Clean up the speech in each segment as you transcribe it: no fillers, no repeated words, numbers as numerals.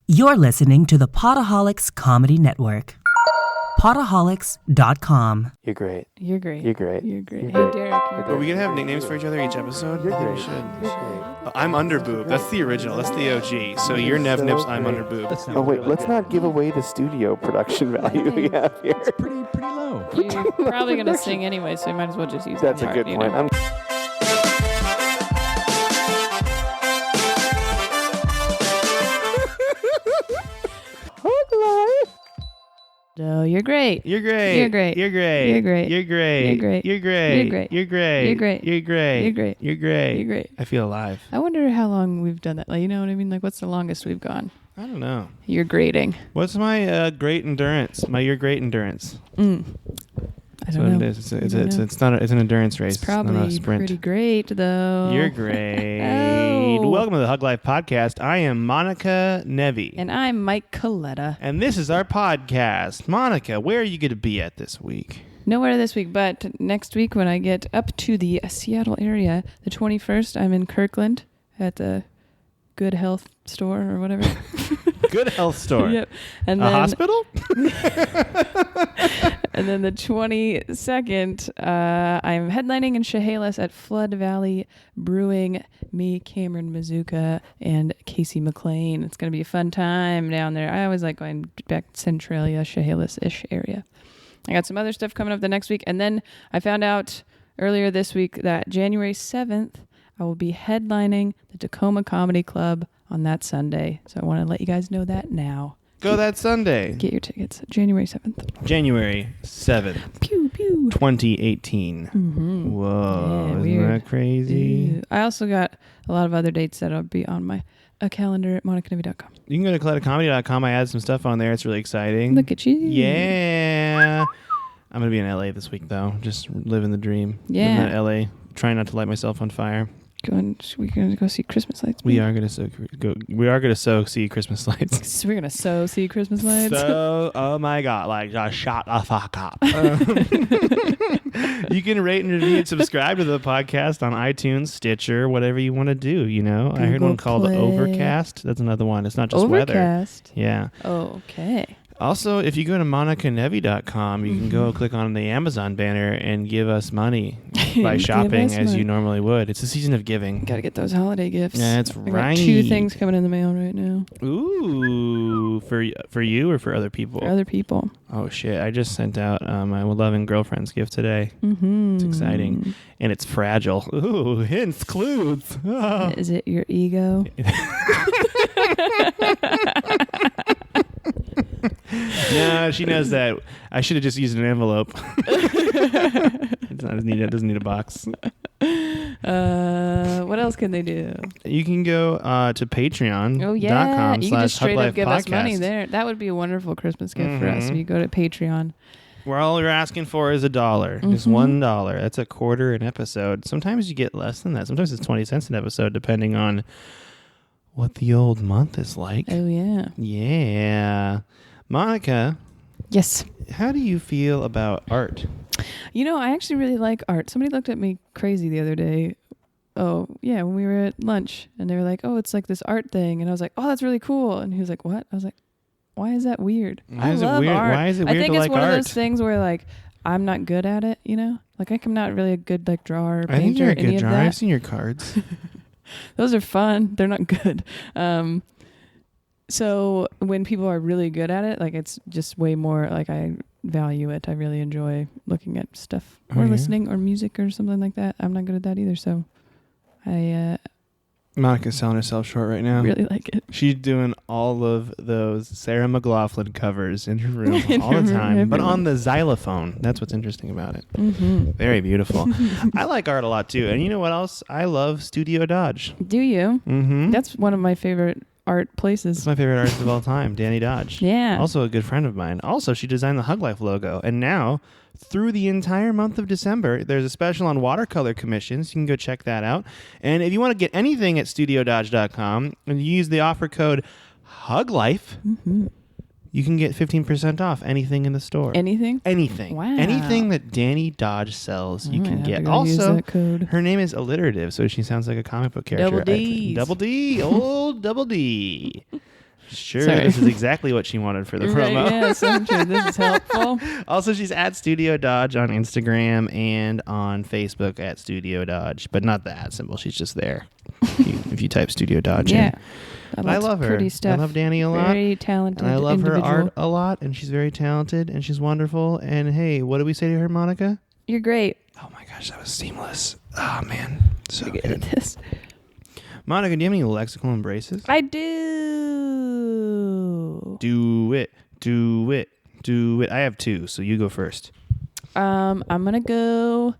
You're listening to the Potaholics Comedy Network. Potaholics.com. You're great. You're great. You're great. You're great. You're Hey, great. Derek. Are we going to have nicknames for each other each episode? You're I think great. we should. You're great. I'm Underboob. That's the original. That's the OG. So you're Nev Nips, I'm Underboob. Oh, wait, let's not give away the studio production value we have here. Pretty low. You're probably going to sing anyway, so you might as well just use That's that a part, good you point. know? No, you're great. You're great. You're great. You're great. You're great. You're great. You're great. You're great. You're great. You're great. You're great. You're great. You're great. You're great. You're great. I feel alive. I wonder how long we've done that. Like, you know what I mean? Like, what's the longest we've gone? I don't know. You're grading. What's my great endurance? My your great endurance. I That's don't what know. it is. I It's don't know. it's an endurance race. It's It's not a probably sprint. pretty great, though. You're great. Oh. Welcome to the Hug Life Podcast. I am Monica Nevi. And I'm Mike Coletta. And this is our podcast. Monica, where are you going to be at this week? Nowhere this week, but next week when I get up to the Seattle area, the 21st, I'm in Kirkland at the Good Health store or whatever. Good Health Store. Yep. And A then, hospital? And then the 22nd, I'm headlining in Chehalis at Flood Valley Brewing. Me, Cameron Mazuka, and Casey McLean. It's going to be a fun time down there. I always like going back to Centralia, Chehalis-ish area. I got some other stuff coming up the next week. And then I found out earlier this week that January 7th, I will be headlining the Tacoma Comedy Club on that Sunday. So I want to let you guys know that now. Go that Sunday. Get your tickets. January 7th. January 7th, Pew, pew. 2018. Mm-hmm. Whoa. Yeah, isn't weird. that crazy? Ew. I also got a lot of other dates that'll be on my calendar at monicanevi.com. You can go to ColettaComedy.com. I added some stuff on there. It's really exciting. Look at you. Yeah. I'm going to be in LA this week, though. Just living the dream. Yeah. Living in LA. Trying not to light myself on fire. We're going to go see Christmas lights. We are going to see Christmas lights. So we're going to see Christmas lights. So, oh my God, like just shut the fuck up. You can rate and review and subscribe to the podcast on iTunes, Stitcher, whatever you want to do, you know. I heard Google one called Play. Overcast. That's another one. It's not just weather. Overcast. Yeah. Okay. Also, if you go to monicanevi.com, you can go click on the Amazon banner and give us money by Give shopping us as money. you normally would. It's a season of giving. Got to get those holiday gifts. That's I got right. 2 things coming in the mail right now Ooh, for you or for other people? for other people. Oh shit! I just sent out my loving girlfriend's gift today. Mm-hmm. It's exciting, and it's fragile. Ooh, hints, clues. Ah. Is it your ego? No, she knows that. I should have just used an envelope. It doesn't need a box. What else can they do? You can go to Patreon. Oh yeah, you can just straight up Huglife give us money Podcast. there. That would be a wonderful Christmas gift for us if Mhm. you go to Patreon. Where all you're asking for is $1. Just Mhm. $1. That's a quarter an episode. Sometimes you get less than that. Sometimes it's 20 cents an episode, depending on what the old month is like. Oh yeah. Yeah. Monica, Yes. how do you feel about art? You know, I actually really like art. Somebody looked at me crazy the other day. Oh, yeah, when we were at lunch, and they were like, "Oh, it's like this art thing," and I was like, "Oh, that's really cool." And he was like, "What?" I was like, "Why is that weird?" Why I is it love weird? art. Why is it I weird think to it's like one of art? those things where like I'm not good at it. You know, like I'm not really a good like drawer or painter. I think you're a or any good of drawer. that. I've seen your cards. Those are fun. They're not good. So when people are really good at it, like it's just way more like I value it. I really enjoy looking at stuff Oh, or yeah? listening or music or something like that. I'm not good at that either. So I Monica's selling herself short right now. really like it. She's doing all of those Sarah McLachlan covers in her room In all her the room, time, but everywhere. on the xylophone. That's what's interesting about it. Mm-hmm. Very beautiful. I like art a lot too. And you know what else? I love Studio Dodge. Do you? Mm-hmm. That's one of my favorite art places. That's my favorite artist of all time, Danny Dodge. Yeah. Also a good friend of mine. Also, she designed the Hug Life logo. And now, through the entire month of December, there's a special on watercolor commissions. You can go check that out. And if you want to get anything at studiododge.com and you use the offer code HUGLIFE, Mm-hmm. you can get 15% off anything in the store. Anything? Anything. Wow. Anything that Danny Dodge sells, you I can might have get. to go use Also, that code. her name is alliterative, so she sounds like a comic book character. Double Ds. Double D. Old Double D. Sure, Sorry. this is exactly what she wanted for the Right, promo. yeah, so true. This is helpful. Also, she's at Studio Dodge on Instagram and on Facebook at Studio Dodge, but not the @ symbol. She's just there. If you type Studio Dodge Yeah. in. I love her. Pretty stuff. I love Danny a lot. Very talented And I love individual. her art a lot, and she's very talented, and she's wonderful. And hey, what did we say to her, Monica? You're great. Oh my gosh, that was seamless. Oh man, so You're good at good. this. Monica, do you have any lexical embraces? I do. Do it. I have 2, so you go first. I'm gonna go.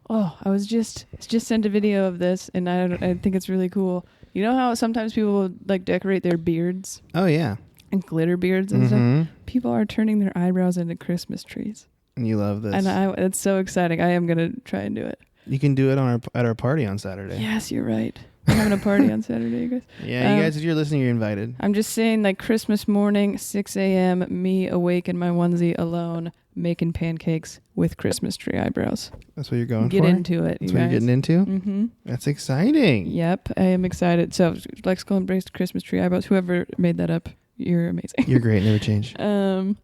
Oh, I was just sent a video of this, and I think it's really cool. You know how sometimes people will, like, decorate their beards Oh yeah, and glitter beards and Mhm. stuff? People are turning their eyebrows into Christmas trees, and you love this. and it's so exciting. I am gonna try and do it. You can do it at our party on Saturday. Yes, you're right. We're having a party on Saturday, you guys. Yeah, you guys, if you're listening, you're invited. I'm just saying, like, Christmas morning, 6 a.m., me awake in my onesie alone, making pancakes with Christmas tree eyebrows. That's what you're going Get for? into it, That's you what guys. you're getting into? Mm-hmm. That's exciting. Yep, I am excited. So, lexical embrace Christmas tree eyebrows. Whoever made that up, you're amazing. You're great. Never change. And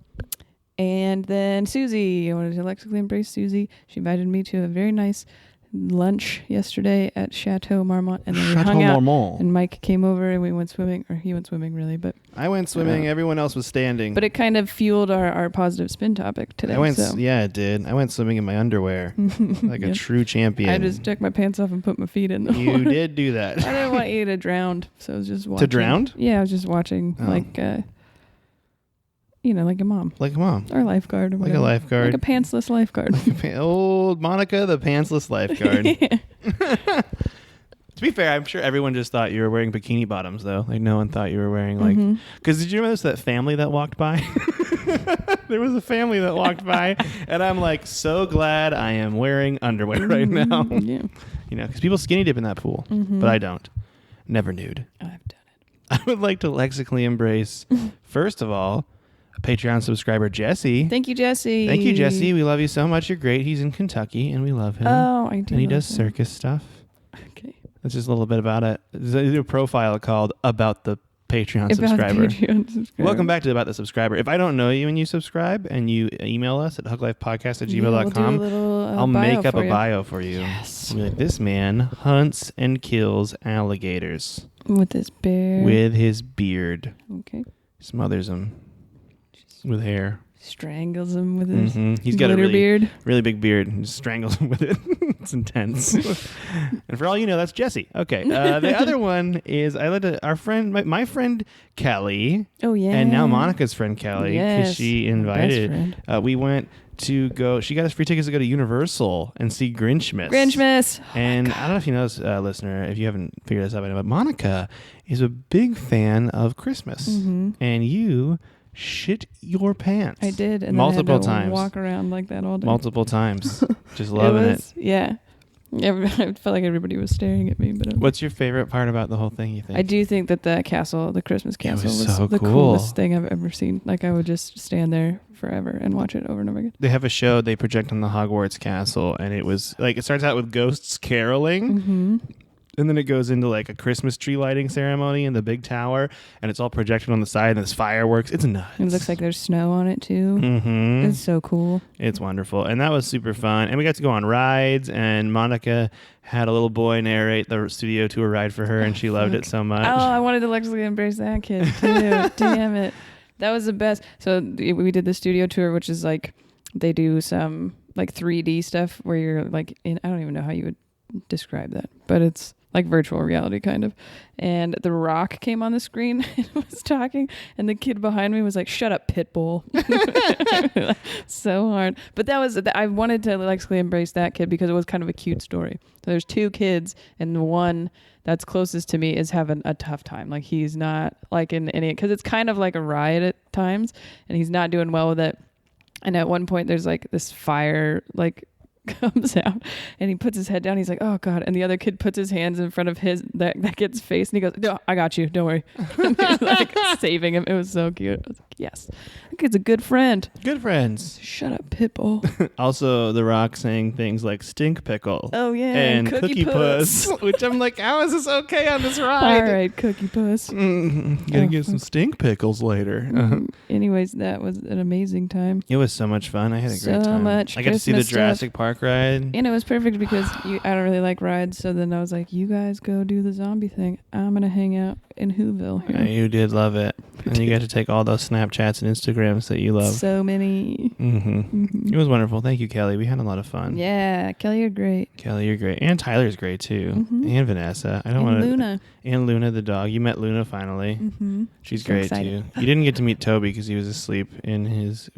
then Susie, I wanted to lexically embrace Susie. She invited me to a very nice lunch yesterday at Chateau Marmont, and then we hung out. Marmont. And Mike came over, and we went swimming, or he went swimming, really, but I went swimming. Everyone else was standing. it kind of fueled our positive spin topic today. Yeah, it did. I went swimming in my underwear like a Yep. true champion. I just took my pants off and put my feet in the You water. did do that. I didn't want you to drown, so I was just watching. To drown? Yeah, I was just watching, Oh. like a mom. Like a mom. Or lifeguard or Like whatever. a lifeguard. Like a pantsless lifeguard. Old Monica, the pantsless lifeguard. Yeah. To be fair, I'm sure everyone just thought you were wearing bikini bottoms, though. Like, no one thought you were wearing, like... Mhm. Because did you remember that family that walked by? There was a family that walked by, and I'm, like, so glad I am wearing underwear right now. Yeah. You know, because people skinny dip in that pool, Mhm. but I don't. Never nude. I've done I would like to lexically embrace, first of all, a Patreon subscriber, Jesse. it. Thank you, Jesse. Thank you, Jesse. We love you so much. You're great. He's in Kentucky, and we love him. Oh, I do. And he love does him. circus stuff. Okay. That's just a little bit about it. There's a new profile called About the Patreon About Subscriber. Patreon subscriber. Welcome back to About the Subscriber. If I don't know you and you subscribe and you email us at huglifepodcast@gmail.com, We'll do a little, I'll make up for a you. bio for you. Yes. I'll be like, this man hunts and kills alligators With this bear. with his beard. Okay. Smothers them with hair. Strangles him with his He's got a glitter really, beard. really big beard and just strangles him with it. It's intense. And for all you know, that's Jesse. Okay. The other one is our friend, my friend Kelly, Oh, yeah. and now Monica's friend Kelly, because Yes, she my best invited. friend. We went to go. She got us free tickets to go to Universal and see Grinchmas. Grinchmas. And I don't know if you know this, listener, if you haven't figured this out by now, but Monica is a big fan of Christmas, Mhm. and you shit your pants. I did. And multiple then I had to times. walk around like that all day. Multiple times. Just loving it. Yeah. I felt like everybody was staring at me. But What's your favorite part about the whole thing, you think? I do think that the castle, the Christmas It was castle, was so the cool. coolest thing I've ever seen. Like, I would just stand there forever and watch it over and over again. They have a show they project on the Hogwarts castle, and it was like, it starts out with ghosts caroling. Mm-hmm. And then it goes into like a Christmas tree lighting ceremony in the big tower, and it's all projected on the side, and there's fireworks. It's nuts. It looks like there's snow on it too. Mm-hmm. It's so cool. It's wonderful. And that was super fun. And we got to go on rides, and Monica had a little boy narrate the studio tour ride for her, and she loved it so much. Oh, I wanted to lexically embrace that kid too. Damn it. That was the best. So we did the studio tour, which is like, they do some like 3D stuff where you're like in, I don't even know how you would describe that, but it's like virtual reality kind of. And The Rock came on the screen and was talking, and the kid behind me was like, "Shut up, Pitbull." So hard. But that was, I wanted to lexically embrace that kid because it was kind of a cute story. So there's two kids, and the one that's closest to me is having a tough time. Like, he's not like in any, because it's kind of like a riot at times, and he's not doing well with it. And at one point there's like this fire like comes out, and he puts his head down. He's like, "Oh God!" And the other kid puts his hands in front of his that kid's face, and he goes, "No, I got you. Don't worry." And he's like saving him. It was so cute. I was like, Yes. That kid's a good friend. Good friends. Shut up, Pitbull. Also, The Rock saying things like stink pickle. Oh, yeah. And Cookie puss. Which I'm like, how is this okay on this ride? All right, Cookie Puss. Gonna get some stink pickles later. Anyways, that was an amazing time. It was so much fun. I had a So great time. much I got to see the Christmas Jurassic Park ride. And it was perfect because I don't really like rides. So then I was like, you guys go do the zombie thing. I'm going to hang out in Whoville here. You did love it. And you got to take all those Snapchats and Instagrams that you love. So many. It was wonderful. Thank you, Kelly. We had a lot of fun. Yeah, Kelly, you're great. Kelly, you're great. And Tyler's great, too. And Vanessa. I don't want to. Luna. And Luna, the dog. You met Luna finally. She's So great, excited. too. You didn't get to meet Toby because he was asleep in his...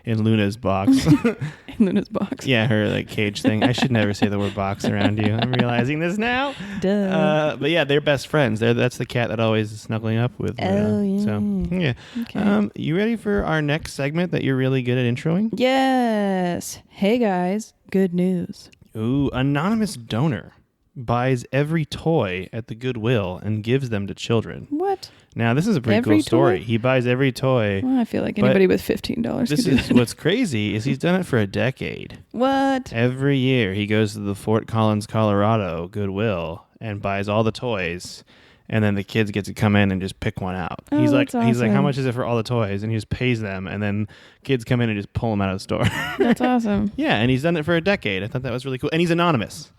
in Luna's box. In Luna's box. Yeah, her like cage thing. I should never say the word box around you. I'm realizing this now. Duh. But yeah, they're best friends. That's the cat that always is snuggling up with. Oh, yeah. So yeah. Okay. You ready for our next segment that you're really good at introing? Yes. Hey, guys. Good news. Ooh, anonymous donor buys every toy at the Goodwill and gives them to children. What? Now, this is a pretty Every cool story. toy? He buys every toy. Well, I feel like But anybody with $15 This could do is that. what's crazy is he's done it for a decade. What? Every year he goes to the Fort Collins, Colorado Goodwill and buys all the toys, and then the kids get to come in and just pick one out. Oh, he's like, that's how awesome. much is it for all the toys? And he just pays them, and then kids come in and just pull them out of the store. That's awesome. Yeah, and he's done it for a decade. I thought that was really cool, and he's anonymous.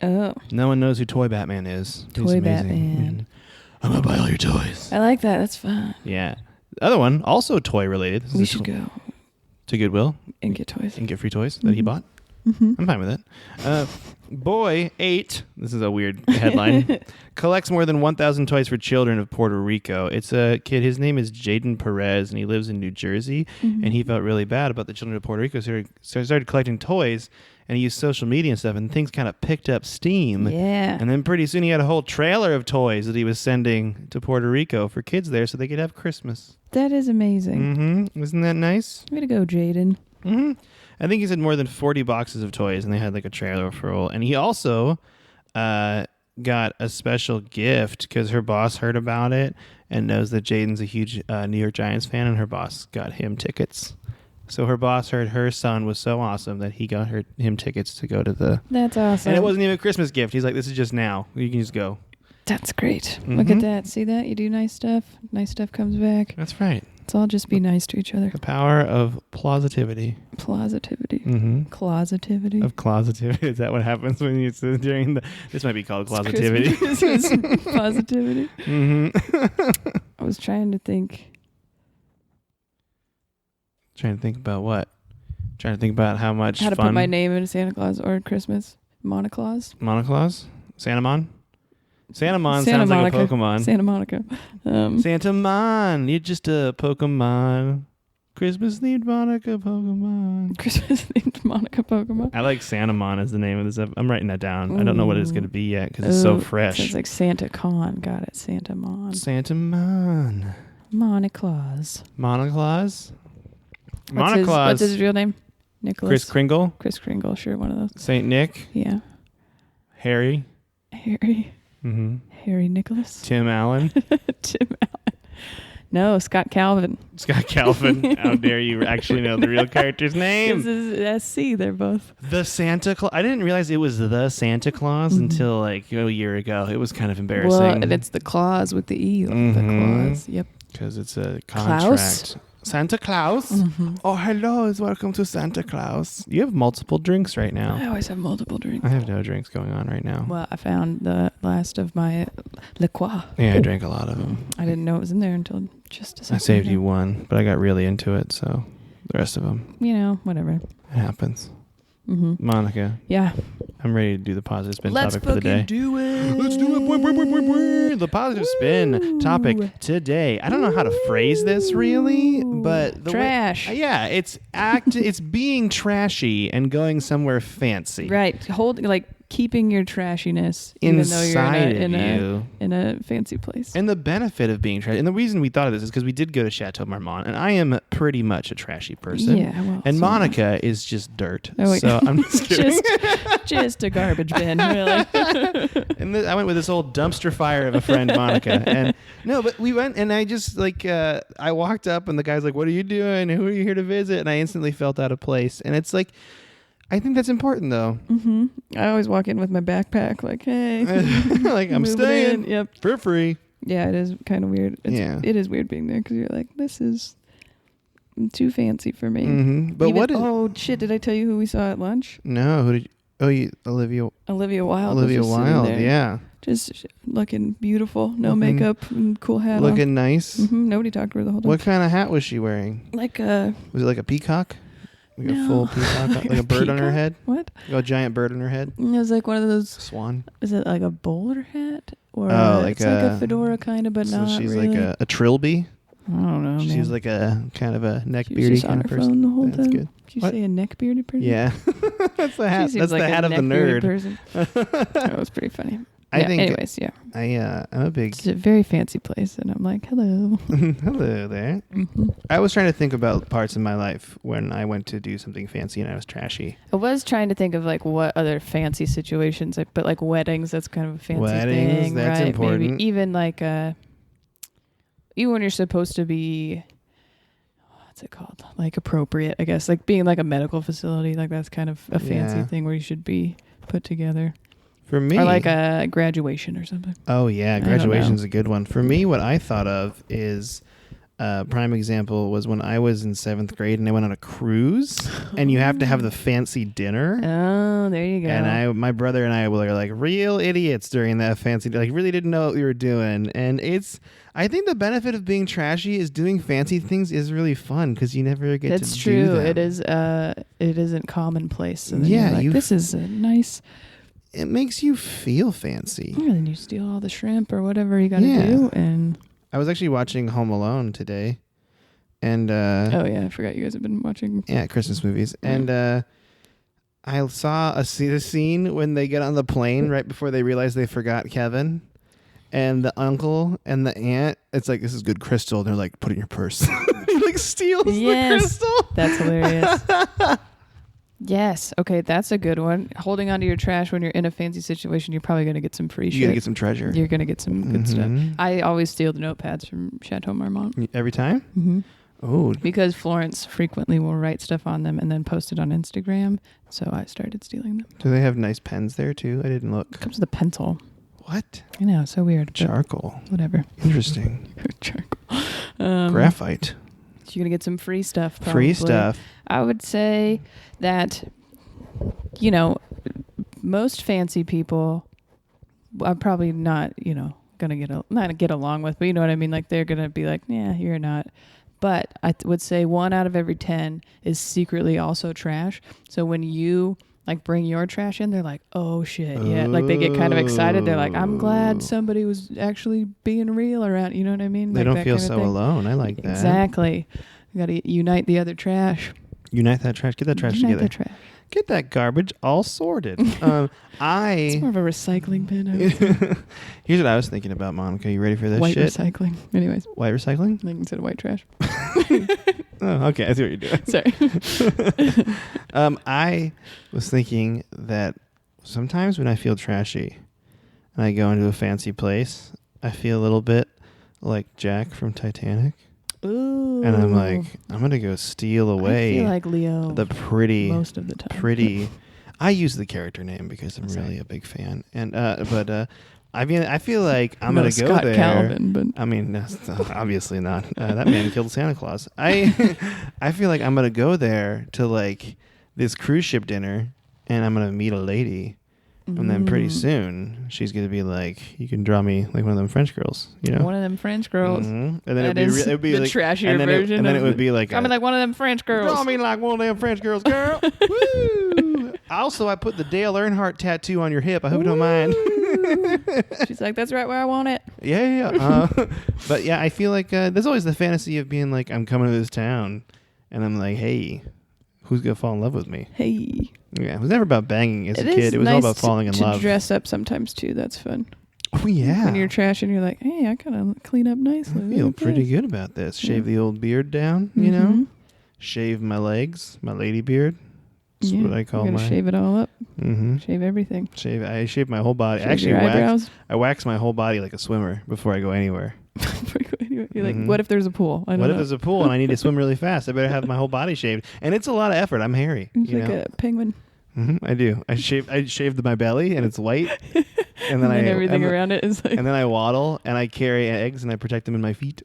Oh, No one knows who Toy Batman is. He's Toy amazing. Batman. I'm gonna buy all your toys. I like that. That's fun. Yeah. The other one, also toy related. This We is should go to Goodwill and get toys. and get free toys that he bought. I'm fine with it. Boy 8, this is a weird headline, collects more than 1,000 toys for children of Puerto Rico. It's a kid, his name is Jaden Perez, and he lives in New Jersey, and he felt really bad about the children of Puerto Rico, so he started collecting toys, and he used social media and stuff, and things kind of picked up steam. Yeah. And then pretty soon he had a whole trailer of toys that he was sending to Puerto Rico for kids there so they could have Christmas. That is amazing. Isn't that nice? Way to go, Jaden. I think he said more than 40 boxes of toys, and they had like a trailer full. And he also got a special gift because her boss heard about it and knows that Jaden's a huge New York Giants fan, and her boss got him tickets. So her boss heard her son was so awesome that he got him tickets to go to the... That's awesome. And it wasn't even a Christmas gift. He's like, this is just now. You can just go. That's great. Look at that. See that? You do nice stuff. Nice stuff comes back. That's right. Let's all just be nice to each other. The power of plausitivity. Plausitivity. Closetivity. Of closetivity. Is that what happens when you during the... This might be called closetivity. Positivity. I was trying to think. Trying to think about what? Trying to think about how much How to fun... put my name in Santa Claus or Christmas. Monoclaus. Monoclaus? Santamon? Santamon Santa sounds Monica. like a Pokemon. Santa Monica. Santamon, you're just a Pokemon. Christmas-themed Monica Pokemon. Christmas themed Monica Pokemon. I like Santamon as the name of this. I'm writing that down. I don't know what it's going to be yet because it's so fresh. Sounds like Santa Con. Got it. Santa Mon. Santamon. Monoclaus. Monoclaus? What's his real name? Nicholas. Kris Kringle. Kris Kringle. Sure, one of those. Saint Nick. Yeah. Harry. Harry. Harry Nicholas. Tim Allen. Tim Allen. No, Scott Calvin. Scott Calvin. How dare you actually know the real character's name? This is SC. They're both. The Santa Claus. I didn't realize it was the Santa Claus until like a year ago. It was kind of embarrassing. Well, and it's the clause with the E. The clause. Yep. Because it's a contract. Klaus? Santa Claus? Oh, hello. Welcome to Santa Claus. You have multiple drinks right I now. always have multiple drinks. I have no drinks going on right now. Well, I found the last of my liqueur. Yeah, I drank a lot of them. I didn't know it was in there until just a second I saved ago. you one, but I got really into it, so the rest of them, You know, whatever. it happens. Monica, Yeah. I'm ready to do the positive spin Let's topic for the day. do it. Let's do it. The positive spin topic today. I don't know how to phrase this really, but the Trash. it's being trashy and going somewhere fancy. Right. keeping your trashiness even though inside you're of you. in a fancy place. And the benefit of being trashy, and the reason we thought of this is because we did go to Chateau Marmont, and I am pretty much a trashy person. Yeah, well, and so Monica is just dirt. Oh, wait. So I'm just kidding. just a garbage bin, really. And I went with this old dumpster fire of a friend, Monica. And no, but we went, and I just I walked up, and the guy's like, "What are you doing? Who are you here to visit?" And I instantly felt out of place. And it's like, I think that's important, though. Mm-hmm. I always walk in with my backpack, like, "Hey, like I'm staying, yep, for free." Yeah, it is kind of weird. It is weird being there because you're like, this is too fancy for me. Mm-hmm. But oh shit! Did I tell you who we saw at lunch? No, who did you? Oh, Olivia Wilde. Olivia Wilde, yeah. Just looking beautiful, no makeup and cool hat. Looking nice. Mm-hmm. Nobody talked to her the whole time. What kind of hat was she wearing? Like a. Was it like a peacock? Like No. a full peacock? Like a bird on her head? What? Like a giant bird on her head? It was like one of those. Swan? Is it like a bowler hat? Or like it's like a fedora kind of, but so not she's really. like a trilby? I don't know, She's man. like a kind of a neck She was beardy just kind on of her person. phone the whole That's time. good. Did you What? say a neck bearded person? Yeah. That's the hat. She That's seems like the hat a of the neck-bearded nerd. person. That was pretty funny. I think. Anyways, yeah. I'm a big. It's a very fancy place, and I'm like, hello. Hello there. Mm-hmm. I was trying to think about parts of my life when I went to do something fancy and I was trashy. I was trying to think of like what other fancy situations, but like weddings, that's kind of a fancy Weddings, thing, that's right? important. Maybe even like even when you're supposed to be, what's it called? Like appropriate, I guess. Like being like a medical facility, like that's kind of a fancy thing where you should be put together. For me, Or like a graduation or something. Oh yeah, I don't graduation's know. a good one. For me, what I thought of is prime example was when I was in 7th grade and I went on a cruise, and you have to have the fancy dinner. Oh, there you go. And my brother and I were like real idiots during that fancy, like really didn't know what we were doing. And I think the benefit of being trashy is doing fancy things is really fun because you never get That's to true. do them. It is. It isn't commonplace. So then Yeah, you're like, this is a nice. It makes you feel fancy. Yeah, then you steal all the shrimp or whatever you got to Yeah. do, and I was actually watching Home Alone today, and oh yeah, I forgot you guys have been watching. yeah, Christmas movies, and I saw the scene when they get on the plane right before they realize they forgot Kevin, and the uncle and the aunt. It's like, this is good crystal. And they're like, put it in your purse. He like steals the crystal. That's hilarious. Yes. Okay, that's a good one. Holding onto your trash when you're in a fancy situation, you're probably gonna get some free shit. You gotta get some treasure. You're gonna get some good stuff. Mhm. I always steal the notepads from Chateau Marmont. Every time. Mm-hmm. Oh, Because Florence frequently will write stuff on them and then post it on Instagram. So I started stealing them. do they have nice pens there too? I didn't look. It comes with a pencil. What? I know, so weird. but Charcoal. Whatever. Interesting. Charcoal. Graphite. So you're gonna get some free stuff. Probably. Free stuff. I would say that, you know, most fancy people are probably not, gonna not get along with, but you know what I mean? Like they're gonna be like, yeah, you're not. But I would say 1 out of every 10 is secretly also trash. So when you like bring your trash in, they're like, oh shit, yeah. Like they get kind of excited. They're like, I'm glad somebody was actually being real around. You know what I mean? They Like don't that feel kind of so thing. alone. I like that. Exactly. You got to unite the other trash. Unite that trash. Get that trash Unite together. the trash. Get that garbage all sorted. It's more of a recycling bin. I would say. Here's what I was thinking about, Monica. You ready for this White shit? recycling. Anyways, White recycling? like instead of white trash. Oh, okay. I see what you're doing. Sorry. I was thinking that sometimes when I feel trashy and I go into a fancy place, I feel a little bit like Jack from Titanic. Ooh. And I'm like, I'm going to go steal away I feel like Leo the pretty, most of the time. I use the character name because I'm really a big fan. And but I mean, I feel like I'm Not going to go Scott there. Calvin, but I mean, no, obviously not. That man killed Santa Claus. I feel like I'm going to go there to like this cruise ship dinner, and I'm going to meet a lady. And then pretty soon, she's going to be like, you can draw me like one of them French girls, you know? one of them French girls. Mhm. And then That it is would be the like, trashier and then version. and then of it would be like, I mean, like one of them French girls. draw me like one of them French girls, girl. Woo! Also, I put the Dale Earnhardt tattoo on your hip. I hope you don't mind. She's like, that's right where I want it. Yeah. But yeah, I feel like there's always the fantasy of being like, I'm coming to this town, and I'm like, hey, Who's Gonna Fall in Love with Me? Hey. Yeah, it was never about banging as a It kid. is It was all nice about falling in to love. dress up sometimes too. That's fun. Oh, yeah. When you're trash and you're like, hey, I kind of clean up nicely. I feel Look at pretty this. good about this. Shave Yeah. the old beard down, you know? Mhm. Shave my legs, my lady beard. That's Yeah, what I call you're my... gonna shave it all up. Mm-hmm. Shave everything. I shave my whole body. Shave Actually, your eyebrows. I wax my whole body like a swimmer before I go anywhere. You're like, Mhm. what if there's a pool? I don't What know. if there's a pool and I need to swim really fast? I better have my whole body shaved. And it's a lot of effort. I'm hairy. It's You like know? a penguin. I do. I shaved my belly and it's white. And then everything around it is like, and then I waddle and I carry eggs and I protect them in my feet.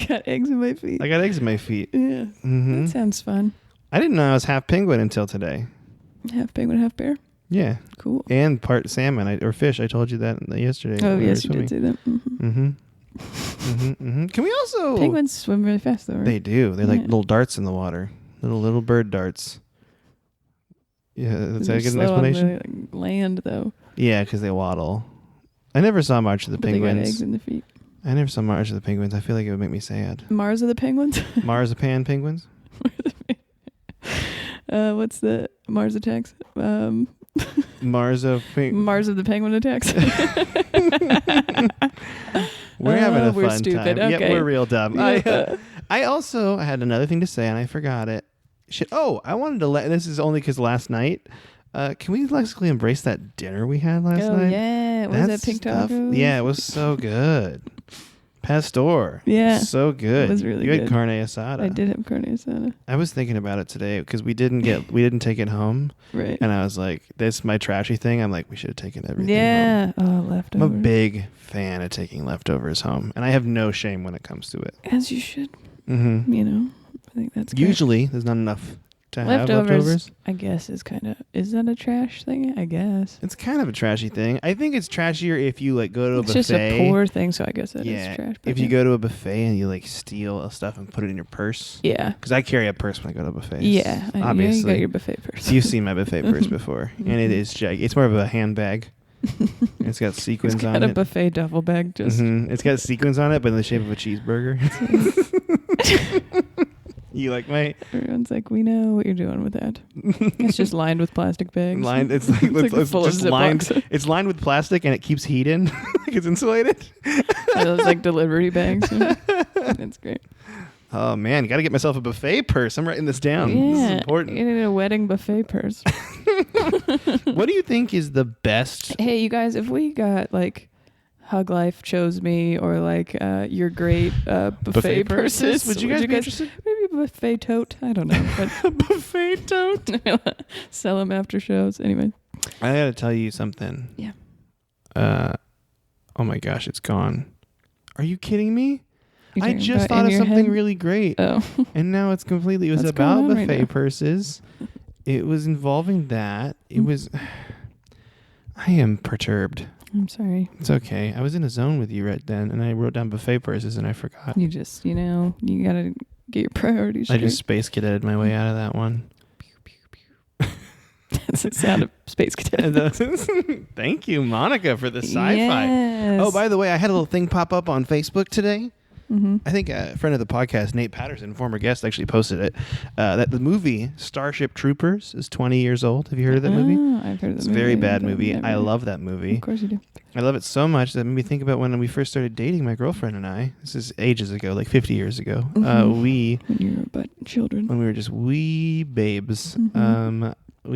got eggs in my feet. I got eggs in my feet. Yeah. Mm-hmm. That sounds fun. I didn't know I was half penguin until today. Half penguin, half bear. Yeah. Cool. And part salmon or fish. I told you that yesterday. Oh, when we yes, were you did swimming. say that. Mm-hmm. Mm-hmm. Can we also... Penguins swim really fast, though, right? They do. They're like Yeah. little darts in the water. Little bird darts. Yeah, that's They're a good slow on explanation. the land, though. Yeah, because they waddle. I never saw March of the But they got Penguins. eggs in the feet. I never saw March of the Penguins. I feel like it would make me sad. Mars of the penguins? Marzipan penguins? What's the Mars attacks? Mars of Mars of the penguin attacks. We're having a we're fun stupid. time. Yep, Okay. we're real dumb. I also had another thing to say and I forgot it. Shit. Oh, I wanted to this is only because last night. Can we basically embrace that dinner we had last Oh, night? yeah. Was that pink taco? Yeah, it was so good. Pastor. Yeah. So good. It was really you had good. carne asada. I did have carne asada. I was thinking about it today because we didn't take it home. Right. And I was like, this my trashy thing. I'm like, we should have taken everything home. Yeah. Oh, I'm leftovers. a big fan of taking leftovers home. And I have no shame when it comes to it. As you should. Mm-hmm. You know, I think that's great. Usually, there's not enough to have leftovers. I guess is that a trash thing? I guess. It's kind of a trashy thing. I think it's trashier if you like go to a It's buffet. just a poor thing, so I guess that is Yeah, trash. but if you yeah. go to a buffet and you like steal stuff and put it in your purse. Yeah. Because I carry a purse when I go to buffets. Yeah. obviously. You got your buffet purse. You've seen my buffet purse before, and it is it's more of a handbag. It's got sequins It's on got a it. buffet duffel bag. Just It's got sequins on it, but in the shape of a cheeseburger. You like my everyone's like, we know what you're doing with that. It's just lined with plastic bags. It's like it's full of just lined. Ziplocs. It's lined with plastic and it keeps heat in. Like it's insulated. Those like delivery bags. That's great. Oh man, got to get myself a buffet purse. I'm writing this down. Yeah, This is important. You need a wedding buffet purse. What do you think is the best? Hey, you guys, if we got like Hug Life chose me or like your great buffet purses, Would you guys be interested? Maybe a buffet tote. I don't know. But A buffet tote. sell them after shows. Anyway. I got to tell you something. Yeah. Oh my gosh, it's gone. Are you kidding me? You're I talking just about thought in of your something head? really great. Oh. And now it's completely, it was What's about going on right buffet now? purses. It was involving that. It was, I am perturbed. I'm sorry. It's okay. I was in a zone with you right then, and I wrote down buffet purses, and I forgot. You just, you got to get your priorities I straight. just space cadetted my way out of that one. That's the sound of Space Cadet. Thank you, Monica, for the sci-fi. Yes. Oh, by the way, I had a little thing pop up on Facebook today. Mm-hmm. I think a friend of the podcast, Nate Patterson, former guest, actually posted it. That the movie Starship Troopers is 20 years old. Have you heard of that movie? I've heard of It's the a very movie. bad but movie. never- I love that movie. Of course you do. I love it so much that it made me think about when we first started dating, my girlfriend and I. This is ages ago, like 50 years ago. Mhm. When When you were but children. we were just wee babes. Mhm. I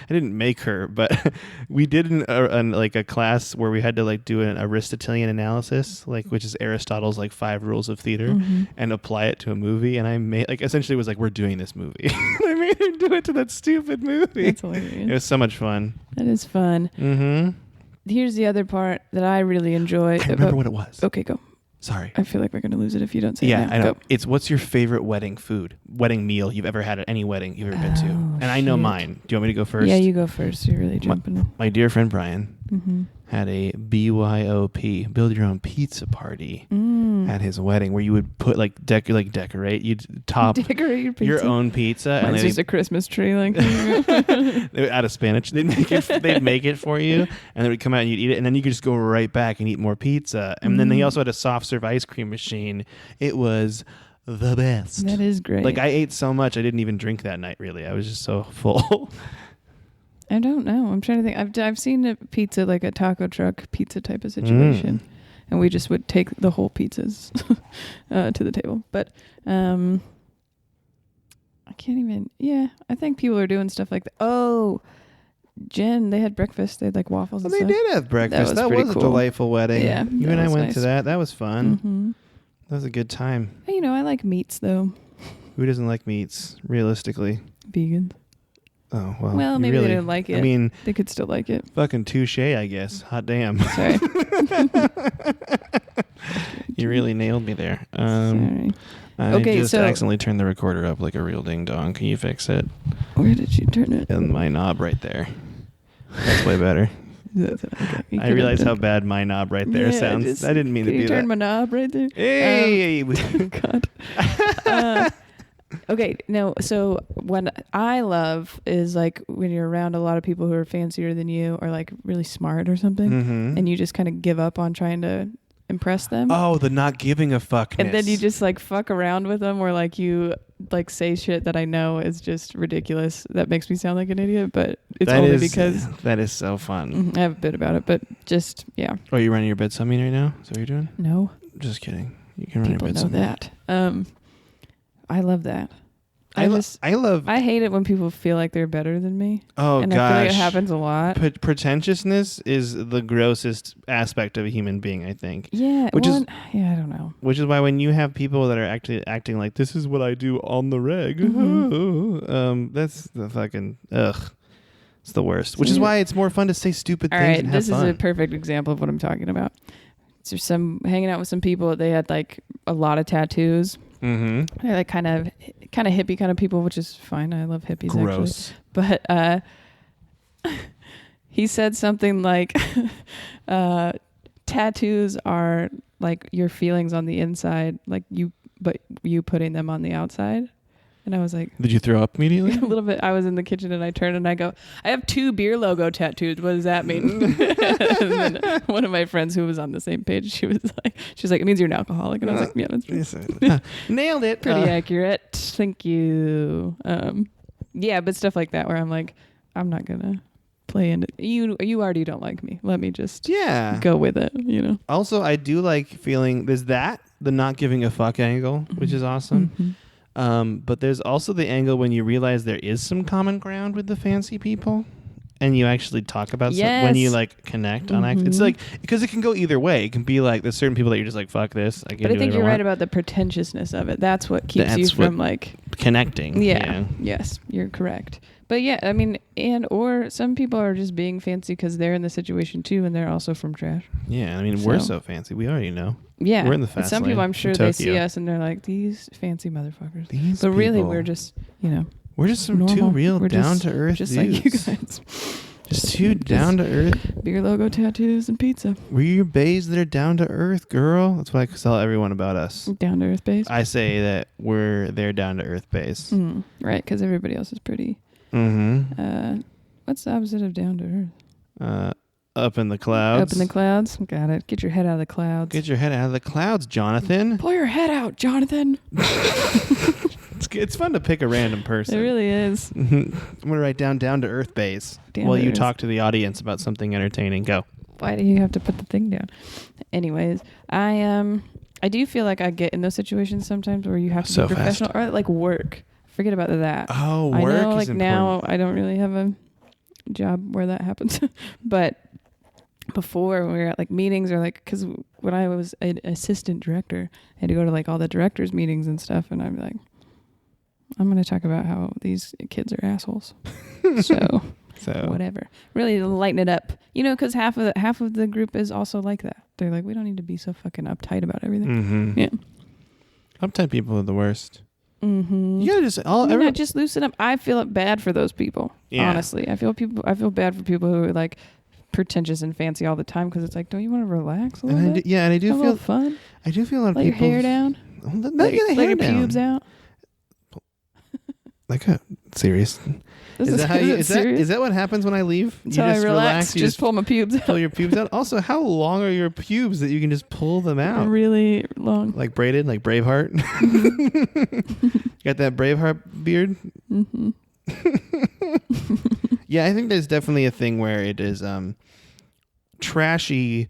didn't make her, but we did like a class where we had to like do an Aristotelian analysis, like which is Aristotle's like 5 rules of theater, Mhm. and apply it to a movie. And I made like essentially it was like we're doing this movie. I made her do it to that stupid movie. That's hilarious. It was so much fun. That is fun. Mm-hmm. Here's the other part that I really enjoy. I remember what it was. Okay, go. Sorry. I feel like we're going to lose it if you don't say Yeah, it now. I know. Go. It's what's your favorite wedding meal you've ever had at any wedding you've ever been to? Oh, And I know shit. mine. Do you want me to go first? Yeah, you go first. You're really jumping. My dear friend Brian Mm-hmm. had a BYOP, build your own pizza party at his wedding, where you would put like decorate. You'd top Decorate your pizza. your own pizza, Mine's and just a Christmas tree. Like, they would out of Spanish. They'd make it for you, and it would come out and you'd eat it, and then you could just go right back and eat more pizza. And then he also had a soft serve ice cream machine. It was the best. That is great. Like I ate so much, I didn't even drink that night. Really, I was just so full. I don't know. I'm trying to think. I've seen a pizza, like a taco truck pizza type of situation, and we just would take the whole pizzas to the table. But I can't even. Yeah, I think people are doing stuff like that. Oh, Jen, they had breakfast. They had like waffles. Well, and they stuff. did have breakfast. That pretty was cool. a delightful wedding. Yeah, you that and I was went nice. to that. That was fun. Mm-hmm. That was a good time. You know, I like meats though. Who doesn't like meats? Realistically. Vegans. Oh well. Well, you maybe really, they didn't like it. I mean, They could still like it. fucking touche, I guess. Hot damn. Sorry. You really nailed me there. Sorry. I Okay, just so- accidentally turned the recorder up like a real ding dong. Can you fix it? Where did you turn it? And my knob right there. That's way better. Okay. I realize how bad my knob right there sounds. I didn't mean to Can do you turn that. my knob right there? Hey! God. Okay, no, so what I love is like when you're around a lot of people who are fancier than you or like really smart or something, Mhm. and you just kind of give up on trying to impress them. Oh, the not giving a fuckness. And then you just like fuck around with them or like you like say shit that I know is just ridiculous. That makes me sound like an idiot, but it's That only is- because that is so fun. I have a bit about it, but just, yeah. Oh, you running your bed summing right now? Is that what you're doing? No, Just kidding. You can run people your bed know summing. that. I love that. I love. I hate it when people feel like they're better than me. Oh and gosh, I feel like it happens a lot. Pretentiousness is the grossest aspect of a human being, I think. Yeah, Which is- yeah, I don't know. Which is why when you have people that are acting like this is what I do on the reg, that's the fucking ugh. It's the worst. Which is why it's more fun to say stupid All things right, and have this fun. is a perfect example of what I'm talking about. So hanging out with some people, they had like a lot of tattoos. Mm-hmm. They're like kind of hippie kind of people, which is fine. I love hippies. Gross. Actually. But he said something like, tattoos are like your feelings on the inside, like but you putting them on the outside. And I was like, Did you throw up immediately? a little bit. I was in the kitchen and I turned and I go, I have 2 beer logo tattoos. What does that mean? And then one of my friends who was on the same page, she's like, it means you're an alcoholic. And I was like, yeah, that's true. Nailed it. Pretty accurate. Thank you. Yeah, but stuff like that where I'm like, I'm not gonna play into you already don't like me. Let me just go with it, you know. Also, I do like feeling there's the not giving a fuck angle, which is awesome. Mm-hmm. But there's also the angle when you realize there is some common ground with the fancy people and you actually talk about when you like connect on accident. It's like, because it can go either way. It can be like there's certain people that you're just like, fuck this. I But I think you're right about the pretentiousness of it. That's what keeps you from like connecting. Yeah. Yes, you're correct. But yeah, I mean, or some people are just being fancy because they're in the situation too, and they're also from trash. Yeah, I mean, we're so fancy. We already know. Yeah, we're in the and fast some lane people, I'm in sure they see Tokyo. us and they're like, these fancy motherfuckers. These but really, people. we're just, you know, we're just some normal. two real We're down to earth just dudes. like you guys. Just two down to earth. Beer logo tattoos and pizza. We're your bays that are down to earth, girl. That's what I tell everyone about us. Down to earth base. I say that we're their down to earth base. Right, because everybody else is pretty. Mm-hmm. What's the opposite of down to earth? Up in the clouds. Up in the clouds. Got it. Get your head out of the clouds. Get your head out of the clouds, Jonathan. Pull your head out, Jonathan. It's fun to pick a random person. It really is. I'm gonna write down to earth base Down while to you earth. talk to the audience about something entertaining. Go. Why do you have to put the thing down? Anyways, I do feel like I get in those situations sometimes where you have to So be professional or like work. Forget about that. Oh, I work know, is like important. now I don't really have a job where that happens, but before when we were at like meetings or like, because when I was an assistant director, I had to go to like all the directors meetings and stuff, and I'd be like, I'm going to talk about how these kids are assholes. So whatever, really lighten it up, you know, because half of the group is also like that. They're like, we don't need to be so fucking uptight about everything. Mm-hmm. Yeah, uptight people are the worst. mm-hmm. You gotta just loosen up. I feel bad for those people. Yeah. Honestly, I feel bad for people who are like pretentious and fancy all the time, because it's like, don't you want to relax a little bit? And I do Have a feel little fun. I do feel a lot of Let people your hair down. Let Let your hair your down. pubes out. like a serious. Is that how you? Is that what happens when I leave? That's You how just I relax. You Just pull my pubes out. pull your pubes out. Also, how long are your pubes that you can just pull them out? Really long. Like braided, like Braveheart. Got that Braveheart beard. Mm-hmm. Yeah, I think there's definitely a thing where it is trashy.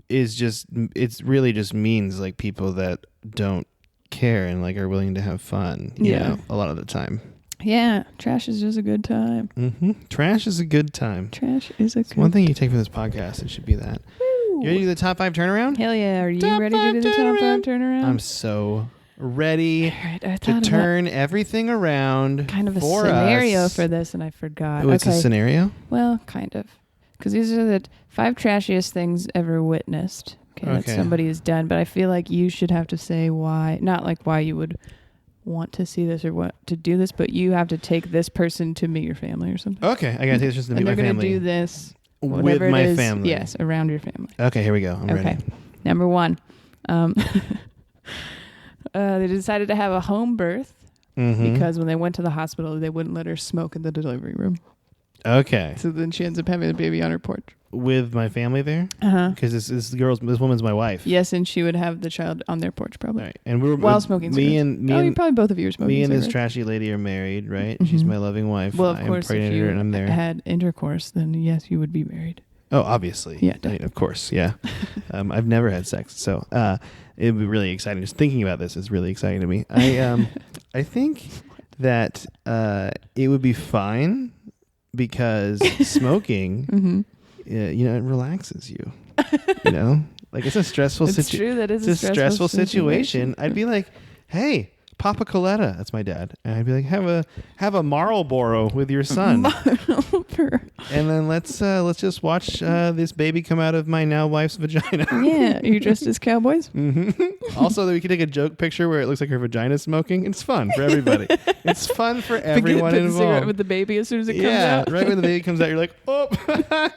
It's really just means like people that don't care and like are willing to have fun. You know, a lot of the time. Yeah, trash is just a good time. Mm-hmm. Trash is a good time. Trash is a good One thing you take from this podcast, it should be that. Woo. You ready to do the top 5 turnaround? Hell yeah. Are you Top ready to 5 do the top 5 turnaround? I'm so ready All right, I to thought turn everything around about kind of a for scenario us. for this, and I forgot. Oh, it's a scenario? Well, kind of. Because these are the 5 trashiest things ever witnessed. Okay, that somebody has done. But I feel like you should have to say why. Not like why you would want to see this or want to do this, but you have to take this person to meet your family or something. Okay, I gotta take this person to meet my family. And they're gonna do this with my family. Yes, around your family. Okay, here we go. I'm ready. Number 1. They decided to have a home birth because when they went to the hospital, they wouldn't let her smoke in the delivery room. Okay. So then she ends up having a baby on her porch. With my family there? Because this woman's my wife. Yes, and she would have the child on their porch probably. Right. And we were while smoking cigarettes. probably both of you are smoking Me and cigarettes. this trashy lady are married, right? She's my loving wife. Well, of course, if you and I'm there. had intercourse, then yes, you would be married. Oh, obviously. Yeah, of course. Yeah. I've never had sex, so it would be really exciting. Just thinking about this is really exciting to me. I think that it would be fine because smoking, it relaxes you. You know, like it's a stressful situation. It's true. That is a stressful situation. I'd be like, hey, Papa Coletta, that's my dad, and I'd be like, have a Marlboro with your son, and then let's just watch this baby come out of my now wife's vagina. Yeah, are you dressed as cowboys? Also, we could take a joke picture where it looks like her vagina's smoking. It's fun for everybody. It's fun for everyone Put the cigarette involved. with the baby as soon as it comes out. Yeah, right when the baby comes out, you're like, oh,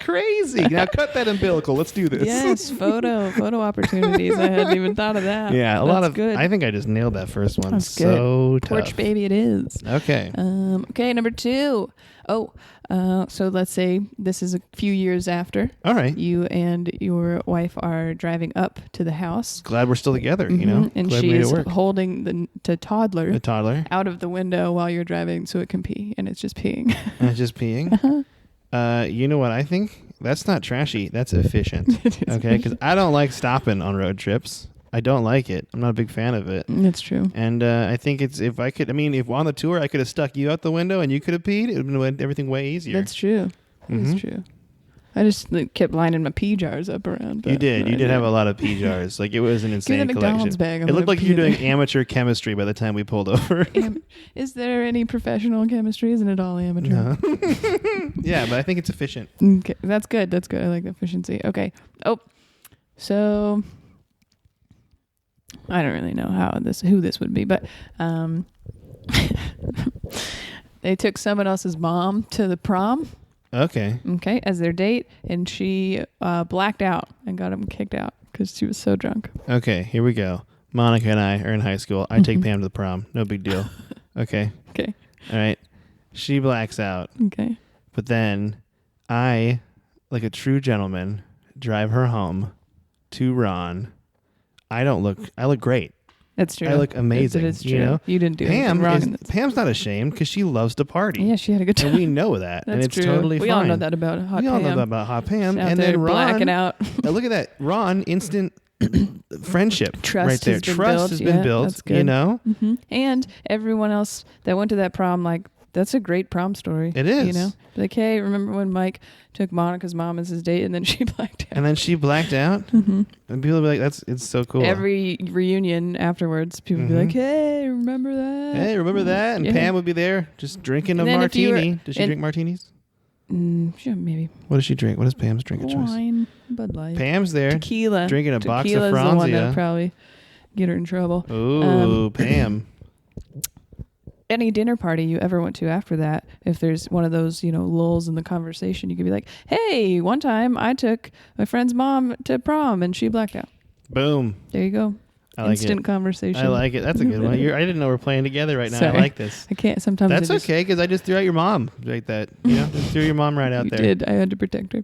crazy. Now cut that umbilical. Let's do this. Yes, photo opportunities. I hadn't even thought of that. Yeah, That's good. I think I just nailed that first one. That's so good. Porch tough. baby it is. Okay. Okay, number 2. So let's say this is a few years after. All right. You and your wife are driving up to the house. Glad we're still together, you know? And Glad she we made is it work. holding the toddler A toddler. out of the window while you're driving so it can pee, and it's just peeing. And it's just peeing. You know what I think? That's not trashy. That's efficient. Okay? Because I don't like stopping on road trips. I don't like it. I'm not a big fan of it. That's true. And I think if on the tour I could have stuck you out the window and you could have peed, it would have made everything way easier. That's true. That's true. I just kept lining my pee jars up around. You did. You did have a lot of pee jars. Like it was an insane Give me the collection. McDonald's bag. It looked like you were doing amateur chemistry by the time we pulled over. Is there any professional chemistry? Isn't it all amateur? No. Yeah, but I think it's efficient. Okay, that's good. That's good. I like the efficiency. Okay. Oh, so I don't really know who this would be, but they took someone else's mom to the prom. Okay, as their date, and she blacked out and got him kicked out because she was so drunk. Okay, here we go. Monica and I are in high school. I take Pam to the prom. No big deal. Okay. Okay. All right. She blacks out. Okay. But then I, like a true gentleman, drive her home to Ron. I look great. That's true. I look amazing. It is true. You know? You didn't do anything wrong in this. Pam's not ashamed because she loves to party. Yeah, she had a good time. And we know that. That's and it's true. totally we fine. all know that about Hot Pam. We all know that about Hot Pam. Out And there then Ron. blacking out. Look at that. Ron, instant friendship. Trust right there. has been Trust built. has been built. That's good. You know? Mm-hmm. And everyone else that went to that prom, that's a great prom story. It is. You know? Like, hey, remember when Mike took Monica's mom as his date and then she blacked out? And then she blacked out? Mm-hmm. And people will be like, it's so cool. Every reunion afterwards, people would be like, hey, remember that? Hey, remember that? And Yeah. Pam would be there just drinking a And then if you martini. were- Does she drink martinis? Sure, maybe. What does she drink? What does Pam's drink of choice? Wine, Bud Light. Pam's there. Tequila. Drinking a box of Tequila's the one that Franzia. would probably get her in trouble. Ooh, Pam. Any dinner party you ever went to after that, if there's one of those, lulls in the conversation, you could be like, hey, one time I took my friend's mom to prom and she blacked out. Boom. There you go. I like Instant it. conversation. I like it. That's a good one. I didn't know we're playing together right now. Sorry. I like this. I can't. Sometimes That's I just, okay because I just threw out your mom like that. You know, just threw your mom right out You there. did. I had to protect her.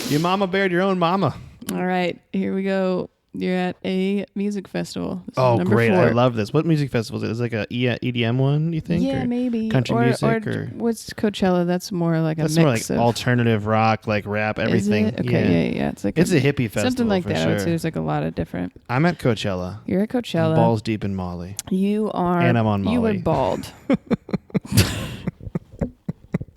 Your mama bared your own mama. All right, here we go. You're at a music festival. This is Oh, number great. 4. I love this. What music festival is it? Is it like a EDM one, you think? Yeah, or maybe. country music or what's Coachella? That's more like a that's mix more like of alternative rock, like rap, everything. Is it? Okay, yeah. It's like it's a hippie festival. something like for that. I Sure. would say there's like a lot of different. I'm at Coachella. You're at Coachella. I'm balls deep in Molly. You are. And I'm on You were Molly. bald.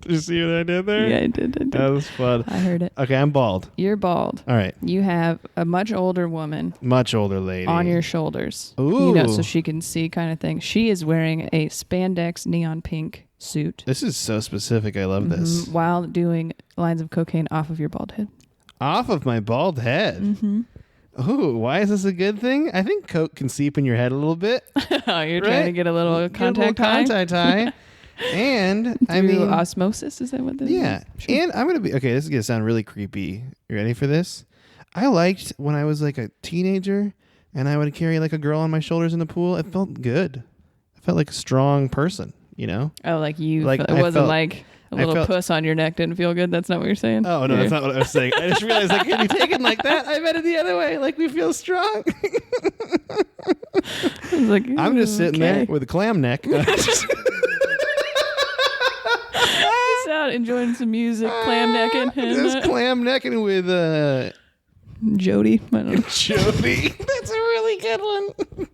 Did you see what I did there? Yeah, I did. That was fun. I heard it. Okay, I'm bald. You're bald. All right. You have a much older woman Much older lady. on your shoulders. Ooh. You know, so she can see kind of thing. She is wearing a spandex neon pink suit. This is so specific. I love this. While doing lines of cocaine off of your bald head. Off of my bald head. Mm-hmm. Ooh, why is this a good thing? I think coke can seep in your head a little bit. Oh, you're trying to get a little contact contact high. And I mean, osmosis, is that what this yeah. is? Sure. And I'm gonna be okay. This is gonna sound really creepy. You ready for this? I liked when I was like a teenager, and I would carry like a girl on my shoulders in the pool. It felt good. I felt like a strong person. You know? Oh, like you. Like, It I wasn't felt- like a little puss on your neck didn't feel good. That's not what you're saying. Oh no, that's not what I was saying. I just realized like, can you take it like that? I meant it the other way. Like we feel strong. I was like, I'm just sitting there with a clam neck. Just out enjoying some music, clam necking. Just clam necking with Jody. I don't know. Jody. That's a really good one.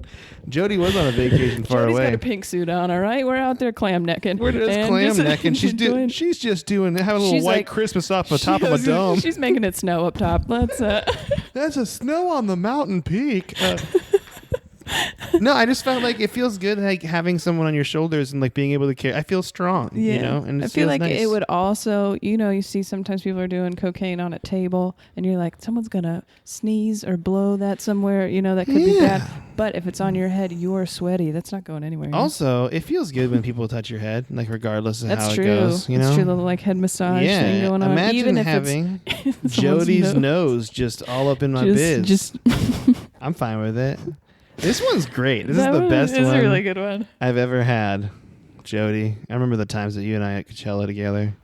Jody was on a vacation far Jody's away. got a pink suit on, all right? We're out there clam necking. We're just And clam just necking. She's enjoying- having a little She's white like- Christmas off the top of a dome. She's making it snow up top. Let's There's a snow on the mountain peak. No, I just felt like it feels good, like having someone on your shoulders and like being able to carry. I feel strong, you know. And I it feel feels like nice. it would also, you see sometimes people are doing cocaine on a table and you're like, someone's going to sneeze or blow that somewhere, that could be bad. But if it's on your head, you're sweaty. That's not going anywhere. Also, it feels good when people touch your head, like regardless of That's how true. it goes. You know, That's true. Little like head massage thing going on. Imagine Even if having it's Jody's nose just all up in my biz. Just I'm fine with it. This one's great. This is that the one best is one a really good one. I've ever had. Jody, I remember the times that you and I at Coachella together.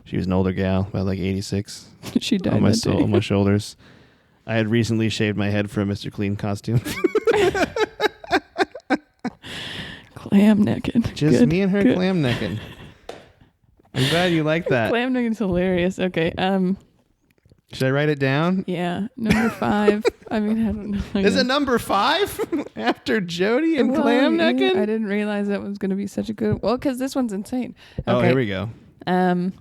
She was an older gal, about like 86. She died on my that day. on my shoulders. I had recently shaved my head for a Mr. Clean costume. Clam necking. Just Good, me and her good. clam necking. I'm glad you like that. Clam necking's hilarious. Okay. Should I write it down? Yeah. Number 5. I mean, I don't know. Is it number 5 after Jody and clam yeah, necking? I didn't realize that was going to be such a good. Well, because this one's insane. Okay. Oh, here we go. Um,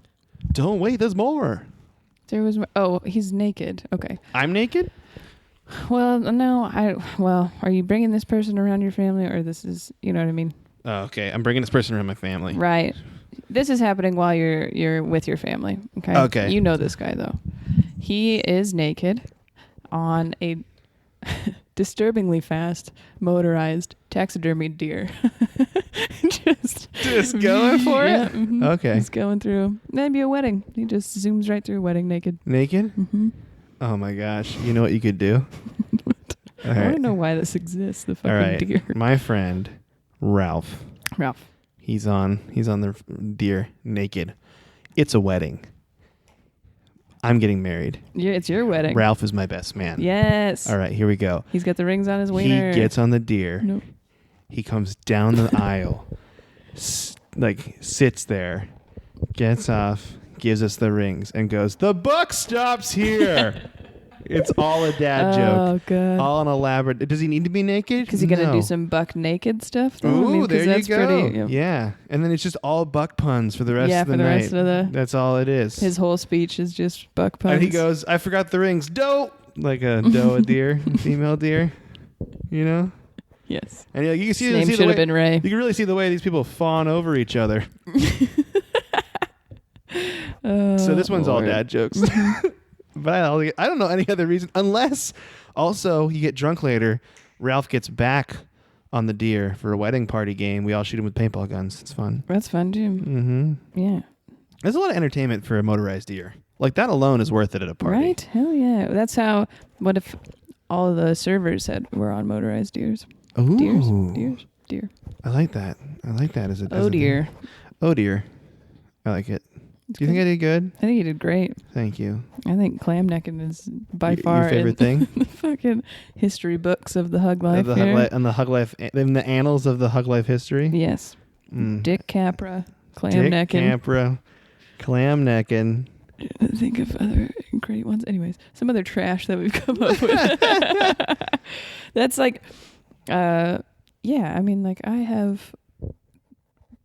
Don't wait. There's more. there was. Oh, he's naked. Okay. I'm naked? Well, no. Well, are you bringing this person around your family, or this is, you know what I mean? Oh, okay. I'm bringing this person around my family. Right. This is happening while you're with your family. Okay. Okay. You know this guy though. He is naked on a disturbingly fast motorized taxidermy deer. just going for it? Yeah, mhm. Okay. He's going through maybe a wedding. He just zooms right through a wedding naked. Naked? Mm-hmm. Oh my gosh. You know what you could do? All I right. want to know why this exists. The fucking All right. deer. My friend Ralph. Ralph. He's on the deer naked. It's a wedding. I'm getting married. Yeah, it's your wedding. Ralph is my best man. Yes. All right, here we go. He's got the rings on his wiener. He gets on the deer. Nope. He comes down the aisle, sits there, gets off, gives us the rings, and goes, "The buck stops here." It's all a dad joke. Oh, God. All an elaborate. Does he need to be naked? Because you're going to No. do some buck naked stuff? Though? Ooh, I mean, 'cause there you that's go. Pretty, Yeah. And then it's just all buck puns for the rest Yeah, of the for the night. rest of the- That's all it is. His whole speech is just buck puns. And he goes, "I forgot the rings. Doe." Like a doe, a deer, a female deer. You know? Yes. And you can see, His name see the should have way, been Ray. you can really see the way these people fawn over each other. So this one's all Lord. dad jokes. But I don't know any other reason. Unless also you get drunk later. Ralph gets back on the deer for a wedding party game. We all shoot him with paintball guns. It's fun. That's fun, too. Mm-hmm. Yeah. There's a lot of entertainment for a motorized deer. Like that alone is worth it at a party. Right? Hell yeah. That's how, what if all of the servers were on motorized deers. Ooh. Deer. I like that. As a Oh dear. Oh dear. I like it. Do you think I did good? I think you did great. Thank you. I think clam necking is by far your favorite thing. the fucking history books of the hug life. And the hug life, in the annals of the hug life history. Yes. Dick Capra, clam Dick necking. Capra, clam necking. Think of other great ones. Anyways, some other trash that we've come up with. That's like, yeah. I mean, like I have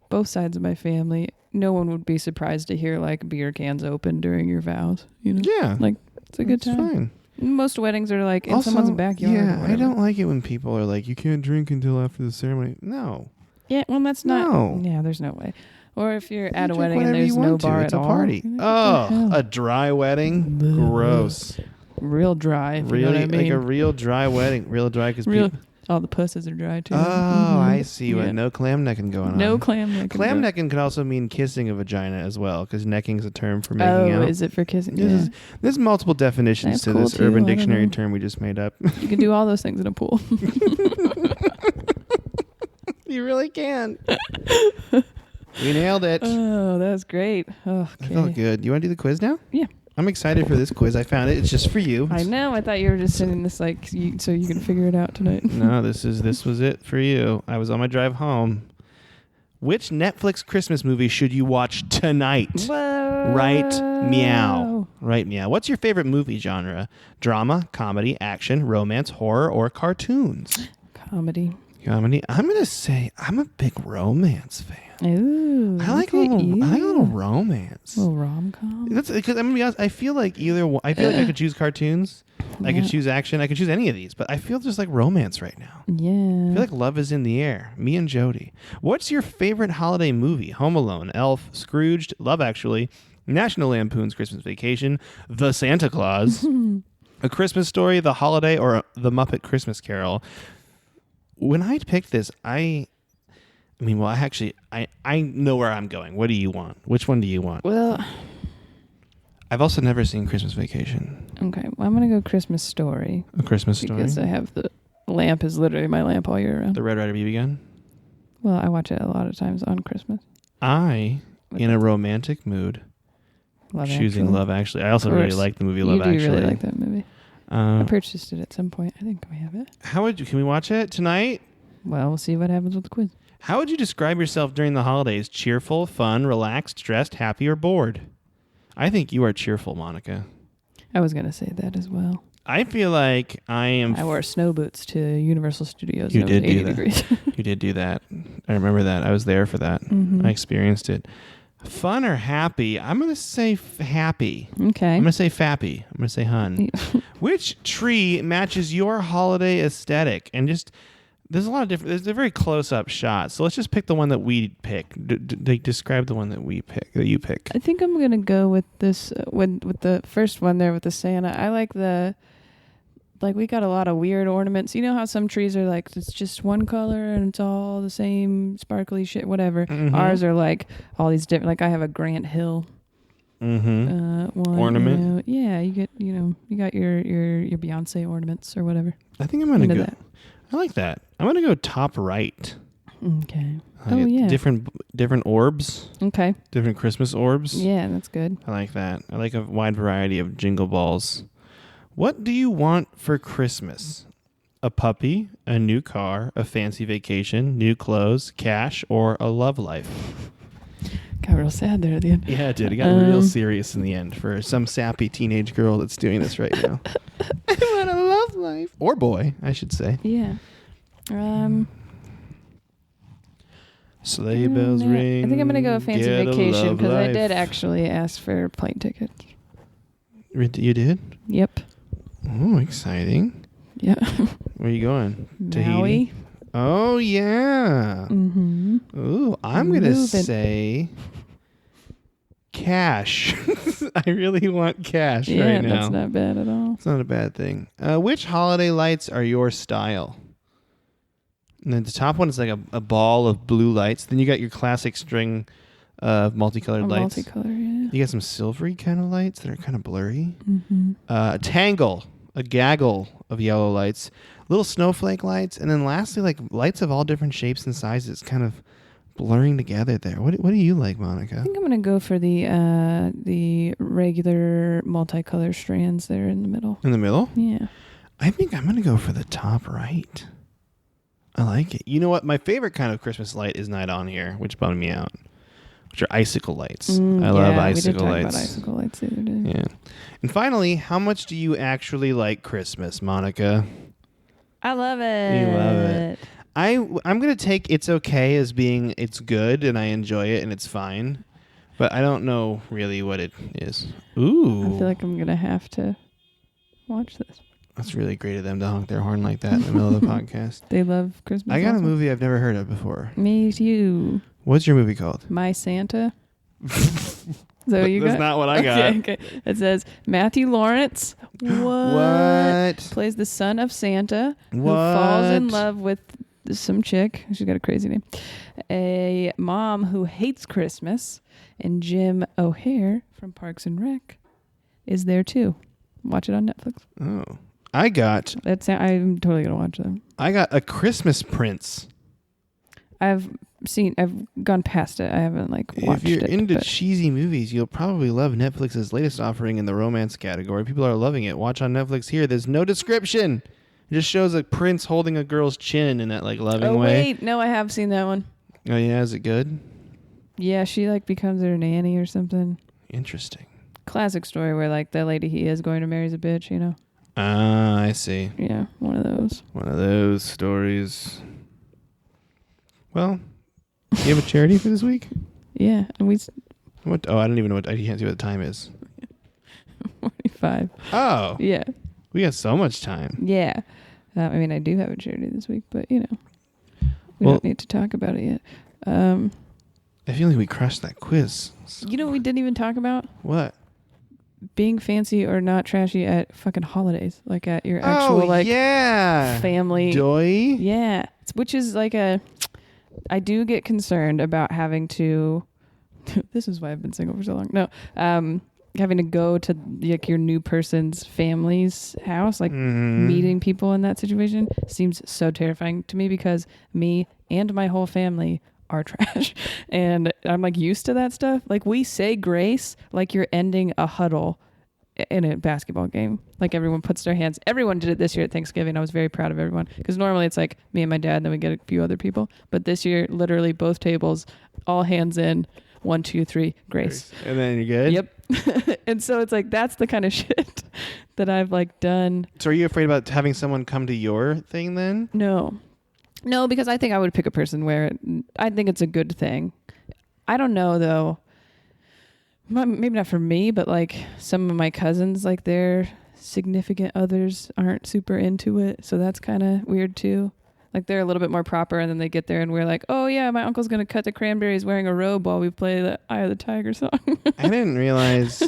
both sides of my family. No one would be surprised to hear like beer cans open during your vows. You know? Yeah. Like it's a good It's time. fine. Most weddings are like in Also, someone's backyard. Yeah, I don't like it when people are like, you can't drink until after the ceremony. No. Yeah, well, that's not. No. Yeah, there's no way. Or if you're at a Drink wedding and whatever there's you no want to. bar It's at a all. party. You're like, what the hell? A dry wedding? Gross. Real dry. If Really, you know what I mean. like a real dry wedding. Real dry because Real. people... All the pusses are dry too. Oh, I see. Yeah. No clam necking going on. No clam necking. Clam necking could also mean kissing a vagina as well, because necking is a term for making Oh, out. is it for kissing? There's Yeah. multiple definitions That's to cool this too, Urban I don't Dictionary know. term we just made up. You can do all those things in a pool. You really can. We nailed it. Oh, that was great. Oh, I okay. felt good. You want to do the quiz now? Yeah. I'm excited for this quiz. I found it. It's just for you. I know. I thought you were just sending this like so you can figure it out tonight. No, this was it for you. I was on my drive home. Which Netflix Christmas movie should you watch tonight? Whoa. Right meow. Right meow. What's your favorite movie genre? Drama, comedy, action, romance, horror, or cartoons? Comedy. Comedy. I'm gonna say I'm a big romance fan. Ooh. I like a look at little you. romance. A little rom-com. That's because I'm gonna be honest. I feel like either one. I feel like I could choose cartoons. I could choose action. I could choose any of these, but I feel just like romance right now. Yeah. I feel like love is in the air. Me and Jody. What's your favorite holiday movie? Home Alone, Elf, Scrooged, Love Actually, National Lampoon's Christmas Vacation, The Santa Claus, A Christmas Story, The Holiday, or The Muppet Christmas Carol. When I picked this, I know where I'm going. What do you want? Which one do you want? Well, I've also never seen Christmas Vacation. okay. Well, I'm gonna go Christmas Story. A Christmas Story? Because I have the lamp is literally my lamp all year round. The Red Ryder BB gun? Well, I watch it a lot of times on Christmas. In a romantic mood, choosing Actually. Love Actually. I also Of really course. like the movie Love You do Actually. really like that movie. I purchased it at some point. I think we have it. Can we watch it tonight? Well, we'll see what happens with the quiz. How would you describe yourself during the holidays? Cheerful, fun, relaxed, stressed, happy, or bored? I think you are cheerful, Monica. I was going to say that as well. I feel like I am... I wore snow boots to Universal Studios. You and it was did do 80 that. degrees. You did do that. I remember that. I was there for that. Mhm. I experienced it. Fun or happy? I'm going to say happy. Okay. I'm going to say fappy. I'm going to say hun. Which tree matches your holiday aesthetic? And just... There's a lot of different... There's a very close-up shot. So let's just pick the one that we pick. Describe the one that we pick, that you pick. I think I'm going to go with this, with the first one there with the Santa. I like we got a lot of weird ornaments. You know how some trees are like, it's just one color and it's all the same sparkly shit, whatever. Mm-hmm. Ours are like all these different, like I have a Grant Hill one. Ornament? Yeah, you got your Beyonce ornaments or whatever. I think I'm going to go... that. I like that. I'm going to go top right. Okay. I like yeah. Different orbs. Okay. Different Christmas orbs. Yeah, that's good. I like that. I like a wide variety of jingle balls. What do you want for Christmas? A puppy, a new car, a fancy vacation, new clothes, cash, or a love life? Got real sad there at the end. Yeah, it did. It got real serious in the end for some sappy teenage girl that's doing this right now. I want a love life. Or boy, I should say. Yeah. Sleigh bells ring. I think I'm going to go fancy get a vacation love because I life. did actually ask for plane tickets. You did? Yep. Oh, exciting. Yeah. Where are you going? Maui. Tahiti? Oh, yeah. Mm-hmm. Ooh, I'm going to Moving. say cash. I really want cash Yeah, right now. that's not bad at all. It's not a bad thing. Which holiday lights are your style? And then the top one is like a ball of blue lights. Then you got your classic string of multicolored lights. Multicolor, yeah. You got some silvery kind of lights that are kind of blurry. Mm-hmm. Tangle. a gaggle of yellow lights, little snowflake lights, and then lastly, like lights of all different shapes and sizes, kind of blurring together there. What do you like, Monica? I think I'm gonna go for the regular multicolor strands there in the middle. In the middle? Yeah. I think I'm gonna go for the top right. I like it. You know what? My favorite kind of Christmas light is Night On here, which bummed me out. Which are icicle lights. I love icicle lights. We did talk about icicle lights the other day. Yeah. And finally, how much do you actually like Christmas, Monica? I love it. You love it. I'm going to take It's Okay as being it's good and I enjoy it and it's fine. But I don't know really what it is. Ooh. I feel like I'm going to have to watch this. That's really great of them to honk their horn like that in the middle of the podcast. They love Christmas. I got also. a movie I've never heard of before. Me too. What's your movie called? My Santa. So you That's got? not what I got. Okay. It says Matthew Lawrence. What? Plays the son of Santa who What? falls in love with some chick. She's got a crazy name. A mom who hates Christmas. And Jim O'Hare from Parks and Rec is there too. Watch it on Netflix. Oh. I'm totally going to watch them. I got A Christmas Prince. I've gone past it. I haven't watched it. If you're into but cheesy movies, you'll probably love Netflix's latest offering in the romance category. People are loving it. Watch on Netflix here. There's no description. It just shows a prince holding a girl's chin in that loving way. Wait, no, I have seen that one. Oh yeah, is it good? Yeah, she becomes her nanny or something. Interesting. Classic story where the lady he is going to marry is a bitch, you know. Ah, I see. Yeah, one of those. One of those stories. Well, do you have a charity for this week? Yeah, and we What? Oh, I don't even know I can't see what the time is. 45. Oh, Yeah. we got so much time. Yeah. I mean, I do have a charity this week, but we Well, don't need to talk about it yet. I feel like we crushed that quiz. You know what we didn't even talk about? What? Being fancy or not trashy at fucking holidays, at your actual yeah, family. Doy. Yeah, which is I do get concerned about having to. This is why I've been single for so long. No, having to go to your new person's family's house, meeting people in that situation seems so terrifying to me because me and my whole family are trash, and I'm used to that stuff. We say grace like you're ending a huddle in a basketball game. Everyone puts their hands. Everyone did it this year at Thanksgiving. I was very proud of everyone because normally it's me and my dad, and then we get a few other people. But this year, literally both tables, all hands in, 1, 2, 3, grace. And then you're good. Yep. And so it's that's the kind of shit that I've done. So are you afraid about having someone come to your thing then? No, because I think I would pick a person where I think it's a good thing. I don't know though. Maybe not for me, but some of my cousins, their significant others aren't super into it. So that's kind of weird too. They're a little bit more proper, and then they get there and we're oh yeah, my uncle's going to cut the cranberries wearing a robe while we play the Eye of the Tiger song. I didn't realize.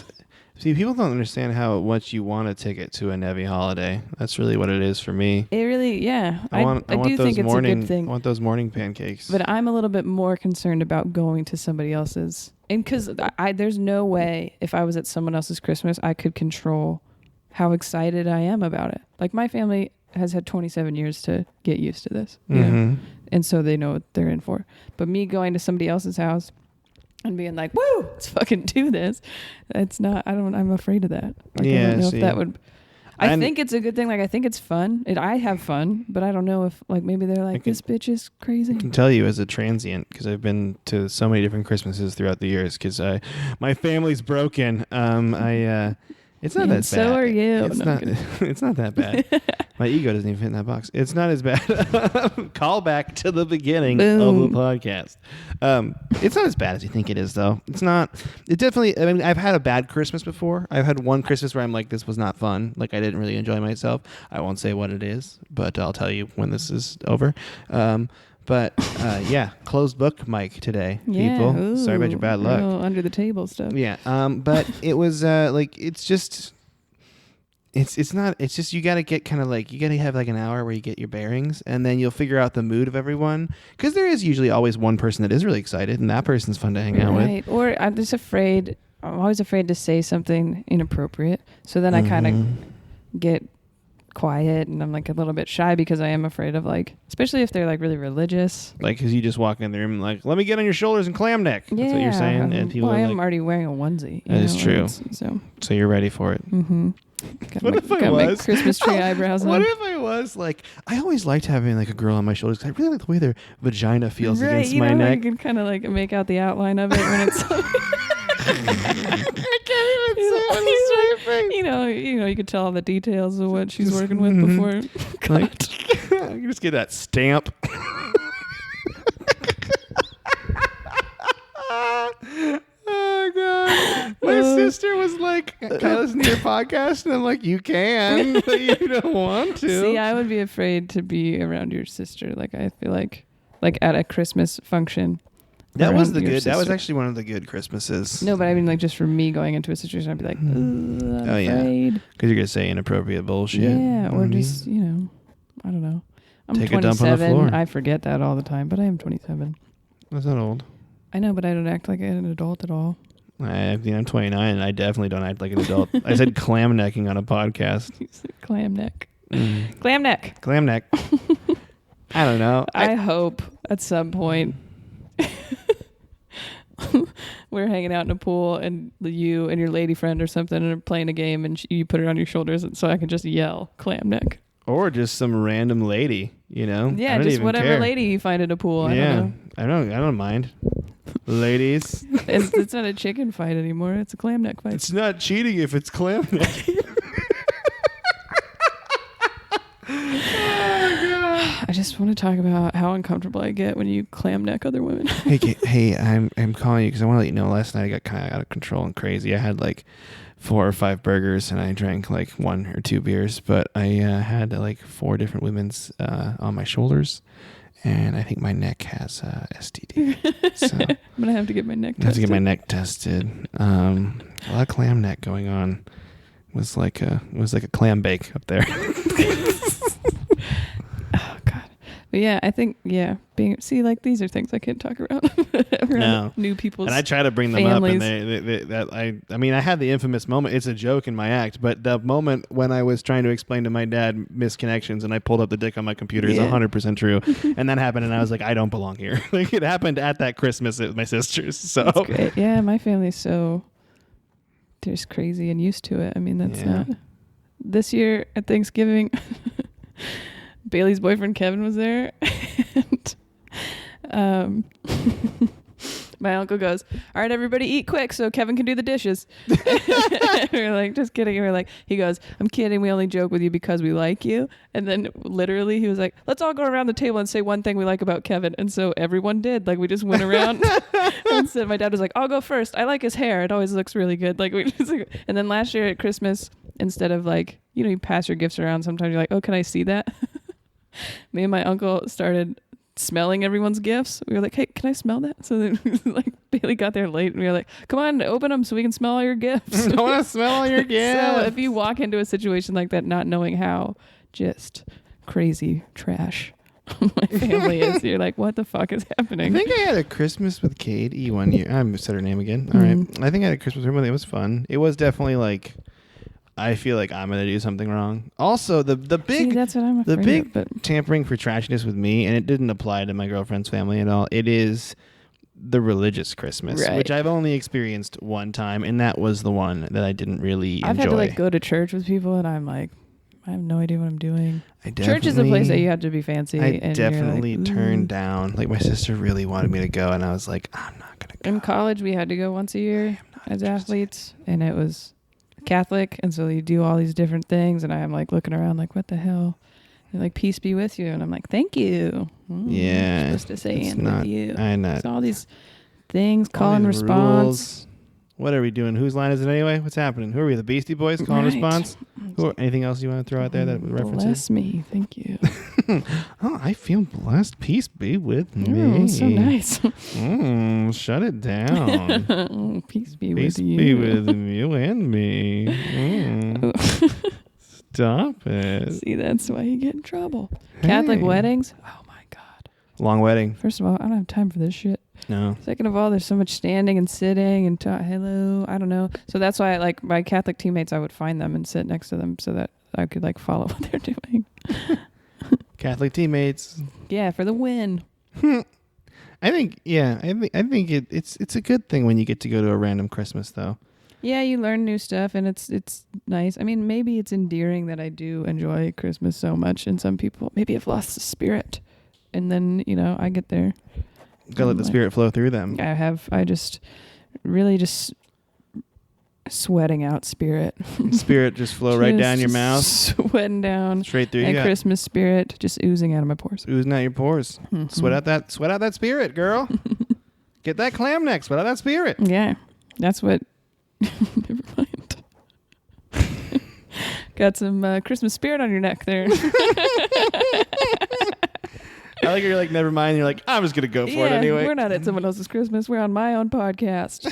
See, people don't understand how much you want a ticket to a Nevi holiday. That's really what it is for me. It really, yeah. I do think it's a good thing. I want those morning pancakes. But I'm a little bit more concerned about going to somebody else's. And because there's no way if I was at someone else's Christmas, I could control how excited I am about it. My family has had 27 years to get used to this. You know? And so they know what they're in for. But me going to somebody else's house and being woo, let's fucking do this. I'm afraid of that. I don't know if that would. I think it's a good thing. I think it's fun. I have fun, but I don't know if maybe they're this bitch is crazy. I can tell you as a transient because I've been to so many different Christmases throughout the years because my family's broken. It's not that bad. So are you. It's not that bad. My ego doesn't even fit in that box. It's not as bad. Call back to the beginning of the podcast. It's not as bad as you think it is, though. It's not. It definitely. I mean, I've had a bad Christmas before. I've had one Christmas where I'm this was not fun. I didn't really enjoy myself. I won't say what it is, but I'll tell you when this is over. But yeah, closed book mic today, people. Ooh, sorry about your bad luck. Under the table stuff. Yeah. But it was it's just. It's not. It's just you got to get kind of you got to have an hour where you get your bearings, and then you'll figure out the mood of everyone. Because there is usually always one person that is really excited, and that person's fun to hang out with. Right. Or I'm just afraid. I'm always afraid to say something inappropriate. So then I kind of get quiet, and I'm like a little bit shy because I am afraid of like, especially if they're like really religious. Like, because you just walk in the room like, let me get on your shoulders and clam neck. That's what you're saying. And people I are am like, already wearing a onesie. That is true. So you're ready for it. mm-hmm. What if I was? Christmas tree eyebrows on. What if I was like, I always liked having like a girl on my shoulders because I really like the way their vagina feels against my neck. You can kind of like make out the outline of it when it's. I can't even say it with a straight face. You could tell all the details of what she's working with before. Like, you just get that stamp. Oh god! My sister was like, "Can I listen to your podcast?" And I'm like, "You can, but you don't want to." See, I would be afraid to be around your sister. Like, I feel like at a Christmas function. That was the good. Sister. That was actually one of the good Christmases. No, but I mean, like, just for me going into a situation, I'd be like, I'm afraid. Because you're gonna say inappropriate bullshit. Yeah, or just I don't know. I'm Take 27. a dump on the floor. I forget that all the time, but I am 27. That's not old. I know, but I don't act like an adult at all. I'm 29, and I definitely don't act like an adult. I said clam necking on a podcast. You said clam neck. Clam neck. Clam neck. I don't know. I hope at some point we're hanging out in a pool and you and your lady friend or something are playing a game and you put it on your shoulders and so I can just yell clam neck. Or just some random lady, Yeah, just whatever care. Lady you find at a pool. I don't mind. Ladies. It's not a chicken fight anymore. It's a clam neck fight. It's not cheating if it's clam neck. I just want to talk about how uncomfortable I get when you clam neck other women. Hey, I'm calling you because I want to let you know last night I got kind of out of control and crazy. I had like 4 or 5 burgers and I drank like 1 or 2 beers, but I had like 4 different women's on my shoulders, and I think my neck has STD. So I'm gonna have to get my neck tested. I have to get my neck tested. A lot of clam neck going on. It was like a clam bake up there. Oh God. But yeah, I think like these are things I can't talk around new people's. And I try to bring them families. up, and I had the infamous moment. It's a joke in my act, but the moment when I was trying to explain to my dad misconnections, and I pulled up the dick on my computer is 100% true, and that happened, and I was like, I don't belong here. Like it happened at that Christmas at my sister's. So that's great. Yeah, my family's so just crazy and used to it. I mean, that's not this year at Thanksgiving. Bailey's boyfriend Kevin was there, and my uncle goes, "All right, everybody, eat quick so Kevin can do the dishes." We're like, "Just kidding." We're like, he goes, "I'm kidding. We only joke with you because we like you." And then literally, he was like, "Let's all go around the table and say one thing we like about Kevin." And so everyone did. Like we just went around. And so my dad was like, "I'll go first. I like his hair. It always looks really good." Like we just, and then last year at Christmas, instead of like, you pass your gifts around. Sometimes you're like, "Oh, can I see that?" Me and my uncle started smelling everyone's gifts. We were like, "Hey, can I smell that?" So then like Bailey got there late and we were like, "Come on, open them so we can smell all your gifts." I want to smell all your gifts. So if you walk into a situation like that not knowing how just crazy trash my family is, you're like, what the fuck is happening? I think I had a Christmas with Katie one year. I said her name again. All right. I think I had a Christmas with her. It was fun. It was definitely like, I feel like I'm gonna do something wrong. Also, the big that's what I'm afraid of, tampering for trashiness with me, and it didn't apply to my girlfriend's family at all. It is the religious Christmas, which I've only experienced one time, and that was the one that I didn't really enjoy. I've had to like go to church with people, and I'm like, I have no idea what I'm doing. Church is a definitely- place that you have to be fancy. I and definitely you're like, turned down. Like my sister really wanted me to go, and I was like, I'm not gonna go. In college, we had to go once a year as athletes, and it was Catholic, and so you do all these different things, and I'm like looking around like, what the hell? They're like, peace be with you, and I'm like, thank you. Yeah, I'm supposed to say it's and not- with you. I know. So all these things, All call and these response. rules. What are we doing? Whose line is it anyway? What's happening? Who are we? The Beastie Boys? Call and Right. response? Anything else you want to throw out there that references? Bless me, thank you. Oh, I feel blessed. Peace be with me. Mm, so nice. Shut it down. Peace be Peace with you. be with you and me. Stop it. See, that's why you get in trouble. Catholic Hey. weddings? Oh my God. Long wedding. First of all, I don't have time for this shit. No. Second of all, there's so much standing and sitting and hello, I don't know. So that's why, like, my Catholic teammates, I would find them and sit next to them so that I could like follow what they're doing. Catholic teammates. Yeah, for the win. I think it's a good thing when you get to go to a random Christmas though. Yeah, you learn new stuff, and it's nice. I mean, maybe it's endearing that I do enjoy Christmas so much, and some people maybe have lost the spirit, and then I get there. Gotta let the spirit flow through them. I just really just sweating out spirit. Spirit just flow right down your mouth, sweating down straight through. And Christmas spirit just oozing out of my pores. Oozing out your pores. Mm-hmm. Sweat out that spirit, girl. Get that clam neck. Sweat out that spirit. Yeah, that's what. Never mind. Got some Christmas spirit on your neck there. I like you're like, never mind. You're like, I'm just going to go for it anyway. We're not at someone else's Christmas. We're on my own podcast.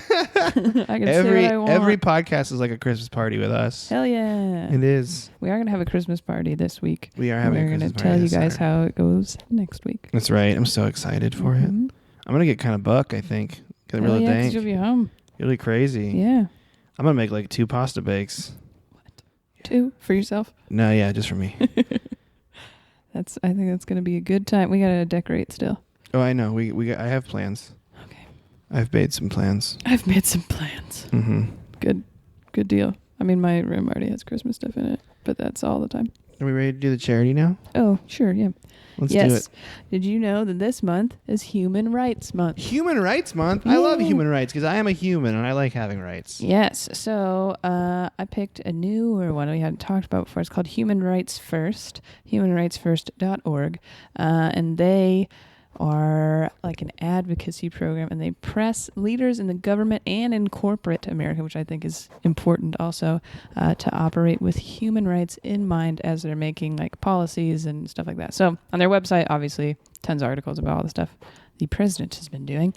I can say what I want. Every podcast is like a Christmas party with us. Hell yeah. It is. We are going to have a Christmas party this week. We are having a Christmas party. We're going to tell you guys how it goes next week. That's right. I'm so excited for it. I'm going to get kind of buck, I think. Get really dank. 'Cause you'll be home. You'll be crazy. Yeah. I'm going to make like 2 pasta bakes. What? 2 for yourself? No, yeah, just for me. I think that's going to be a good time. We got to decorate still. Oh, I know. I have plans. Okay. I've made some plans. Mm-hmm. Good deal. I mean, my room already has Christmas stuff in it, but that's all the time. Are we ready to do the charity now? Oh, sure, yeah. Let's do it. Did you know that this month is Human Rights Month? Human Rights Month? Yeah. I love human rights because I am a human and I like having rights. Yes. So I picked a newer one we hadn't talked about before. It's called Human Rights First, humanrightsfirst.org. And they are like an advocacy program, and they press leaders in the government and in corporate America, which I think is important also, to operate with human rights in mind as they're making like policies and stuff like that. So on their website, obviously, tons of articles about all the stuff the president has been doing.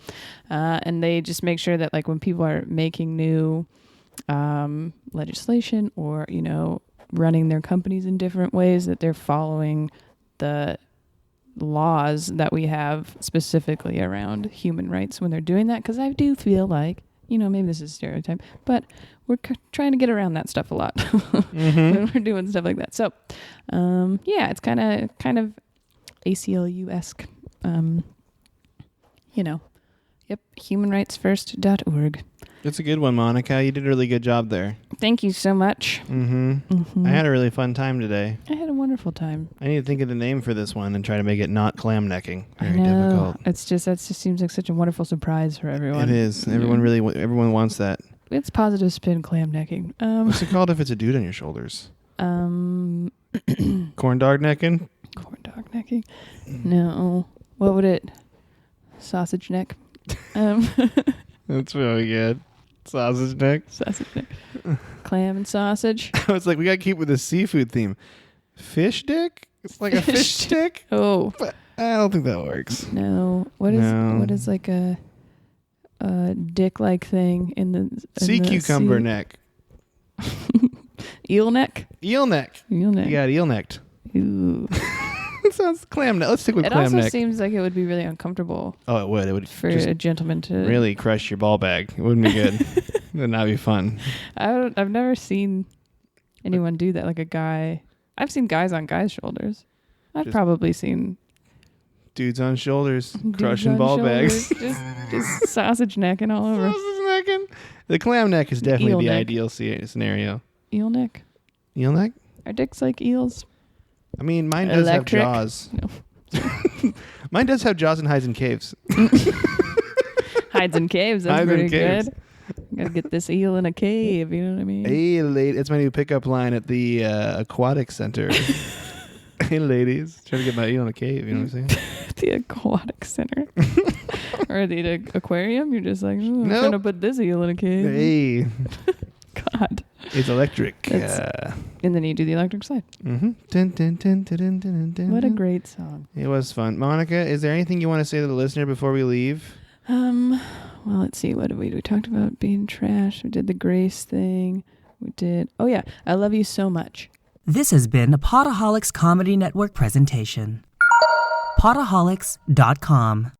And they just make sure that like when people are making new legislation or, running their companies in different ways, that they're following the laws that we have specifically around human rights when they're doing that. Because I do feel like, maybe this is a stereotype, but we're trying to get around that stuff a lot when we're doing stuff like that. So, it's kind of ACLU-esque, Yep, humanrightsfirst.org. That's a good one, Monica. You did a really good job there. Thank you so much. I had a really fun time today. I had a wonderful time. I need to think of the name for this one and try to make it not clam necking. Very I know. difficult. That just seems like such a wonderful surprise for everyone. It is. Everyone wants that. It's positive spin clam necking. What's it called if it's a dude on your shoulders? Corn Corn dog necking? dog necking? No. What would it? Sausage neck. That's really good. Sausage neck. Sausage neck. Clam and sausage. I was like, we got to keep with the seafood theme. Fish dick? It's like a fish stick? Oh. But I don't think that works. No. What is like a dick-like thing in the sea cucumber neck. Eel neck? Eel neck. Eel neck. You got eel necked. Ooh. It sounds clam neck. Let's stick with clam neck. It also seems like it would be really uncomfortable. Oh, it would. It would for just a gentleman to really crush your ball bag. It wouldn't be good. It would not be fun. I've never seen anyone do that. Like a guy. I've seen guys on guys' shoulders. I've probably seen dudes on shoulders crushing ball bags. just sausage necking all over. Sausage necking. The clam neck is definitely Eel the neck. ideal scenario. Eel neck. Eel neck? Are dicks like eels? I mean, mine does Electric? have jaws. No. Mine does have jaws and hides in caves. Hides in caves. That's Hides in pretty caves. good. Gotta get this eel in a cave. You know what I mean? Hey, lady. That's my new pickup line at the aquatic center. Hey, ladies. Trying to get my eel in a cave. You know what I'm saying? The aquatic center. Or the aquarium. You're just like, I'm Nope. trying to put this eel in a cave. Hey. God. It's electric. And then you do the electric slide. Mm-hmm. Dun, dun, dun, dun, dun, dun, dun, What a dun. great song. It was fun. Monica, is there anything you want to say to the listener before we leave? Well, let's see. What did we do? We talked about being trash. We did the grace thing. We did. Oh, yeah. I love you so much. This has been a Potaholics Comedy Network presentation. Potaholics.com